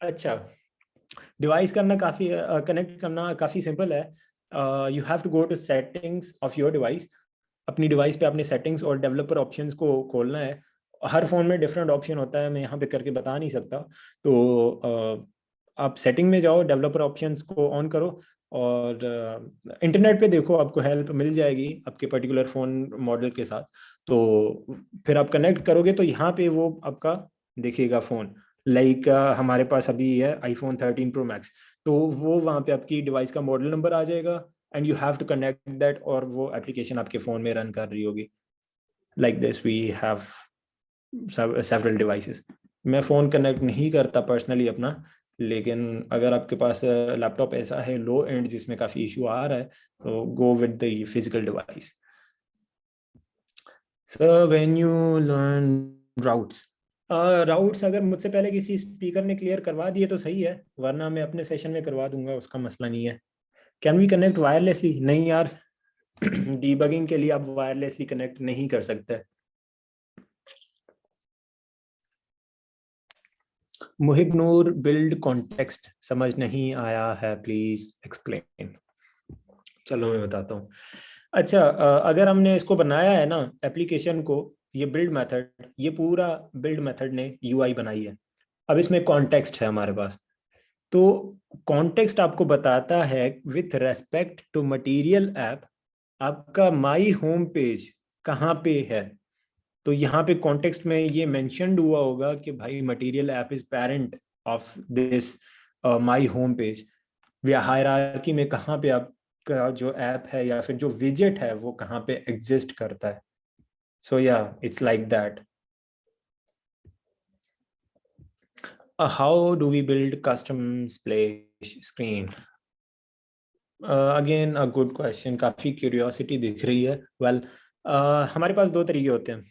अच्छा, डिवाइस करना काफी कनेक्ट करना काफी सिंपल है। You have to go to settings of your device. अपनी डिवाइस पे अपने सेटिंग्स और डेवलपर ऑप्शंस को खोलना है। हर फोन में डिफरेंट ऑप्शन होता है, मैं यहाँ पे करके बता नहीं सकता। तो आप सेटिंग में जाओ, डेवलपर ऑप्शंस को ऑन करो, और इंटरनेट पे देखो, आपको हेल्प मिल जाएगी आपके पर्टिकुलर फोन मॉडल के साथ। तो फिर आप कनेक्ट करोगे तो यहाँ पे वो आपका देखिएगा फोन, लाइक हमारे पास अभी है आईफोन 13 प्रो मैक्स। तो वो वहाँ पे आपकी डिवाइस का मॉडल नंबर आ जाएगा, and you have to connect that, और वो एप्लीकेशन आपके फोन में रन कर रही होगी। Like this we have several devices. मैं फोन कनेक्ट नहीं करता पर्सनली अपना, लेकिन अगर आपके पास लैपटॉप ऐसा है लो एंड जिसमें काफी इशू आ रहा है, तो go with the physical device. Sir when you learn routes, routes अगर मुझसे पहले किसी स्पीकर ने क्लियर करवा दिए तो सही है, वरना मैं अपने सेशन में करवा दूंगा, उसका मसला नहीं है। Can we connect wirelessly? नहीं यार, डीबगिंग के लिए आप वायरलेसली कनेक्ट नहीं कर सकते। मुहिब नूर, बिल्ड कॉन्टेक्स्ट समझ नहीं आया है, प्लीज एक्सप्लेन। चलो मैं बताता हूँ। अच्छा, अगर हमने इसको बनाया है ना एप्लीकेशन को, ये बिल्ड मेथड, ये पूरा बिल्ड मेथड ने यूआई बनाई है। अब इसमें कॉन्टेक्स्ट है हमारे पास। तो कॉन्टेक्स्ट आपको बताता है with respect to material app, आपका माई होम पेज कहाँ पे है। तो यहाँ पे कॉन्टेक्स्ट में ये मेंशन्ड हुआ होगा कि भाई material app is parent of this my home page, या हायरार्की में कहाँ पे आपका जो ऐप है या फिर जो विजेट है वो कहाँ पे एग्जिस्ट करता है. सो या it's like that. How do we build custom splash screen? Again a good question. काफी क्यूरियोसिटी दिख रही है. Well, हमारे पास दो तरीके होते हैं.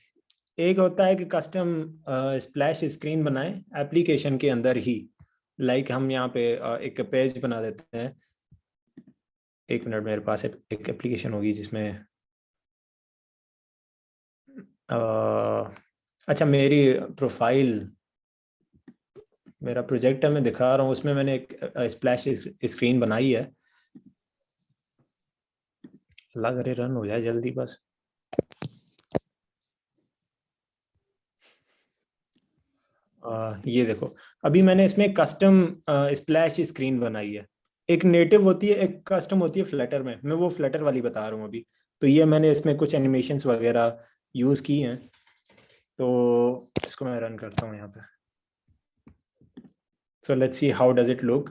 एक होता है कि कस्टम स्प्लैश स्क्रीन बनाएं एप्लीकेशन के अंदर ही. लाइक हम यहाँ पे एक पेज बना देते हैं. एक मिनट, मेरे पास एक एप्लीकेशन होगी जिसमें अच्छा मेरी प्रोफाइल, मेरा प्रोजेक्ट है, मैं दिखा रहा हूँ, उसमें मैंने एक स्प्लैश स्क्रीन बनाई है. अल्लाह करे रन हो जाए जल्दी बस. ये देखो, अभी मैंने इसमें कस्टम स्प्लैश स्क्रीन बनाई है. एक नेटिव होती है, एक कस्टम होती है फ्लटर में. मैं वो फ्लटर वाली बता रहा हूँ अभी. तो ये मैंने इसमें कुछ एनिमेशंस वगैरह यूज की हैं. तो इसको मैं रन करता हूँ यहाँ पे. So let's see how does it look.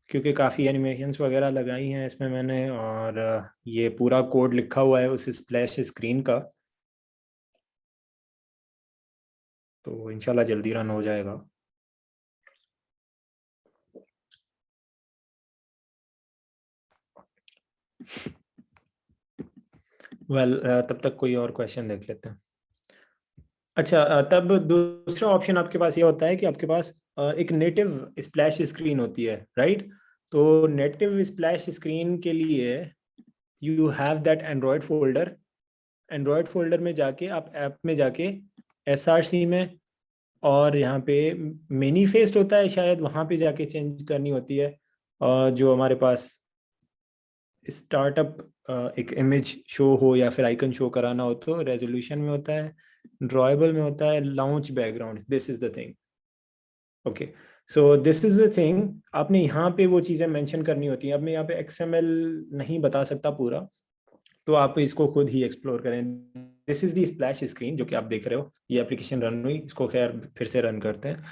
क्योंकि काफ़ी एनिमेशंस वगैरह लगाई हैं इसमें मैंने, और ये पूरा कोड लिखा हुआ है उस स्प्लैश स्क्रीन का. तो इंशाल्लाह जल्दी रन हो जाएगा. तब तक कोई और क्वेश्चन देख लेते हैं. अच्छा, तब दूसरा ऑप्शन आपके पास ये होता है कि आपके पास एक नेटिव स्प्लैश स्क्रीन होती है, राइट. तो नेटिव स्प्लैश स्क्रीन के लिए you have that Android folder. Android folder में जाके आप ऐप में जाके SRC में, और यहाँ पे मैनिफेस्ट होता है शायद, वहाँ पे जाके चेंज करनी होती है. और जो हमारे पास स्टार्टअप एक इमेज शो हो या फिर आइकन शो कराना हो तो रेजोल्यूशन में होता है, ड्रॉएबल में होता है, launch background. This is the thing. Okay, so this is the thing. आपने यहाँ पे वो चीज़ें मेंशन करनी होती हैं. अब मैं यहाँ पे XML नहीं बता सकता पूरा, तो आप इसको खुद ही एक्सप्लोर करें. This is the splash screen जो कि आप देख रहे हो. ये एप्लीकेशन रन हुई, इसको खैर फिर से रन करते हैं.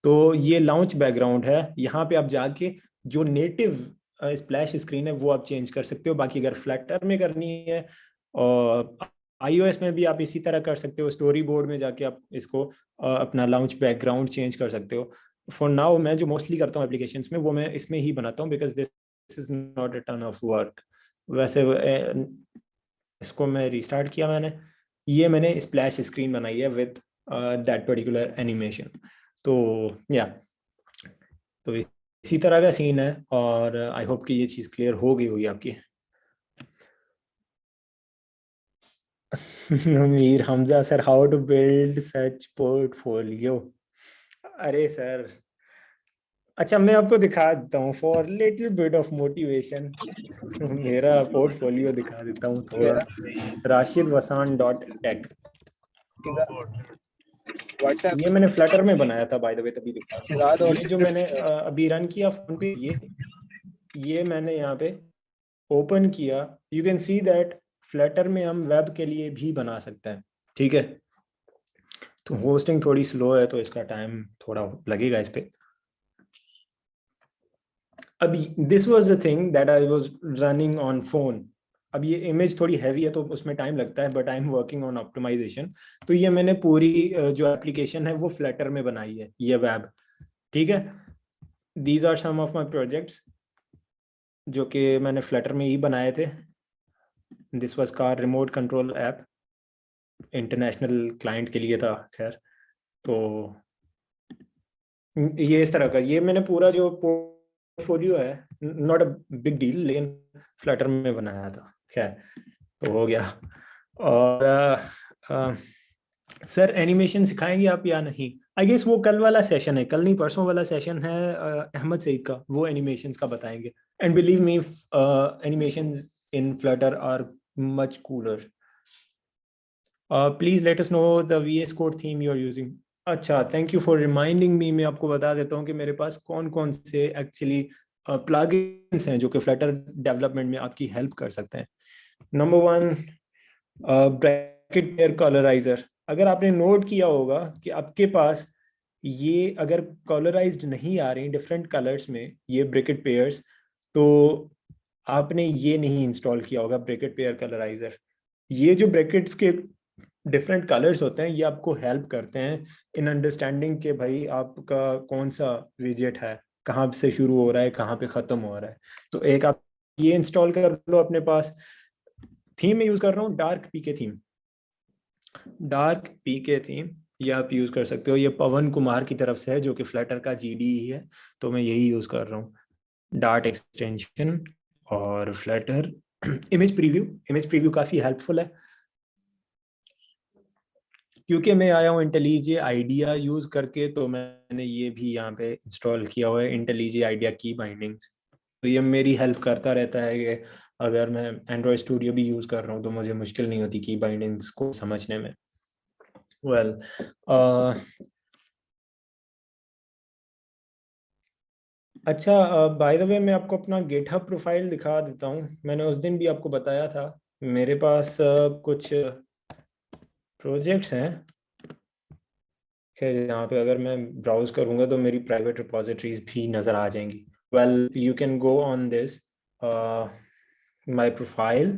तो ये लॉन्च बैकग्राउंड है. यहाँ पे आप जाके जो नेटिव स्प्लैश स्क्रीन है वो आप चेंज कर सकते हो. बाकी अगर फ्लैटर में करनी है और iOS में भी आप इसी तरह कर सकते हो. स्टोरी बोर्ड में जाके आप इसको अपना लॉन्च बैकग्राउंड चेंज कर सकते हो. फॉर नाउ मैं जो मोस्टली करता हूँ एप्लीकेशंस में वो मैं इसमें ही बनाता हूँ, because this is not a ton of work. वैसे इसको मैं रिस्टार्ट किया मैंने, ये मैंने स्प्लैश स्क्रीन बनाई है विद दैट पर्टिकुलर एनिमेशन. तो या तो इसी तरह का सीन है, और आई होप कि ये चीज़ क्लियर हो गई होगी आपकी. Mir Hamza sir, how to build such portfolio. अरे सर, अच्छा मैं आपको दिखा देता हूँ for little bit of motivation. मेरा पोर्टफोलियो दिखा देता हूँ थोड़ा. rashidwasan.tech. ये मैंने फ्लटर में बनाया था बाय द वे, तभी दिखा रहा हूँ. ये जो मैंने अभी रन किया फोन पे, ये मैंने यहाँ पे ओपन किया. You can see that Flutter में हम वेब के लिए भी बना सकते हैं. ठीक है, तो होस्टिंग थोड़ी स्लो है तो इसका टाइम थोड़ा लगेगा इस पे. अभी this was the thing that I was running on phone. अब ये इमेज थोड़ी हैवी है तो उसमें टाइम लगता है, but I am working on optimization. तो ये मैंने पूरी जो एप्लीकेशन है वो फ्लटर में बनाई है, ये वेब. ठीक है, these are some of my projects जो कि मैंने फ्लटर में ही बनाए थे. This was car remote control app, international client के लिए था. खैर, तो ये इस तरह का, ये मैंने पूरा जो पोर्टफोलियो है, नॉट अ बिग डील, लेकिन फ्लटर में बनाया था. खैर, तो हो गया. और सर एनिमेशन सिखाएंगे आप या नहीं? आई गेस वो कल वाला सेशन है, कल नहीं परसों वाला सेशन है अहमद सईद का, वो एनिमेशंस का बताएंगे. And believe me, animations in Flutter are much cooler. Please let us know the VS Code theme you are using. अच्छा, thank you for reminding me. मैं आपको बता देता हूँ कि मेरे पास कौन कौन से एक्चुअली प्लगइन्स हैं जो कि फ्लटर डेवलपमेंट में आपकी हेल्प कर सकते हैं. नंबर 1, ब्रैकेट पेयर कॉलराइजर, अगर आपने नोट किया होगा कि आपके पास ये अगर कॉलराइज्ड नहीं आ रही डिफरेंट कलर्स में ये ब्रैकेट पेयर्स, तो आपने ये नहीं इंस्टॉल किया होगा ब्रैकेट पेयर कलराइजर। ये जो ब्रैकेट्स के डिफरेंट कलर्स होते हैं ये आपको हेल्प करते हैं इन अंडरस्टैंडिंग के भाई आपका कौन सा विजेट है, कहाँ से शुरू हो रहा है, कहाँ पे खत्म हो रहा है। तो एक आप ये इंस्टॉल कर लो अपने पास। थीम में यूज कर रहा हूँ डार्क पीके थीम। डार्क पीके थीम ये आप यूज कर सकते हो, ये पवन कुमार की तरफ से है जो कि फ्लटर का जीडी ही है, तो मैं यही यूज कर रहा हूँ। डार्ट एक्सटेंशन और फ्लटर इमेज प्रीव्यू काफी हेल्पफुल है, क्योंकि मैं आया हूँ इंटेलिजे आइडिया यूज करके, तो मैंने ये भी यहाँ पे इंस्टॉल किया हुआ है इंटेलिजे आइडिया की बाइंडिंग्स। तो ये मेरी हेल्प करता रहता है कि अगर मैं एंड्रॉयड स्टूडियो भी यूज कर रहा हूँ तो मुझे मुश्किल नहीं होती की बाइंडिंग्स को समझने में। वेल अच्छा, बाय द वे मैं आपको अपना गिटहब प्रोफाइल दिखा देता हूँ। मैंने उस दिन भी आपको बताया था मेरे पास कुछ प्रोजेक्ट्स हैं। खैर यहाँ पे अगर मैं ब्राउज करूँगा तो मेरी प्राइवेट रिपोजिटरीज भी नज़र आ जाएंगी। Well you can go on this my profile,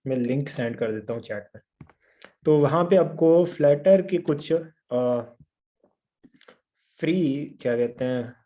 मैं लिंक सेंड कर देता हूँ चैट में। तो वहाँ पे आपको फ्लटर के कुछ फ्री क्या कहते हैं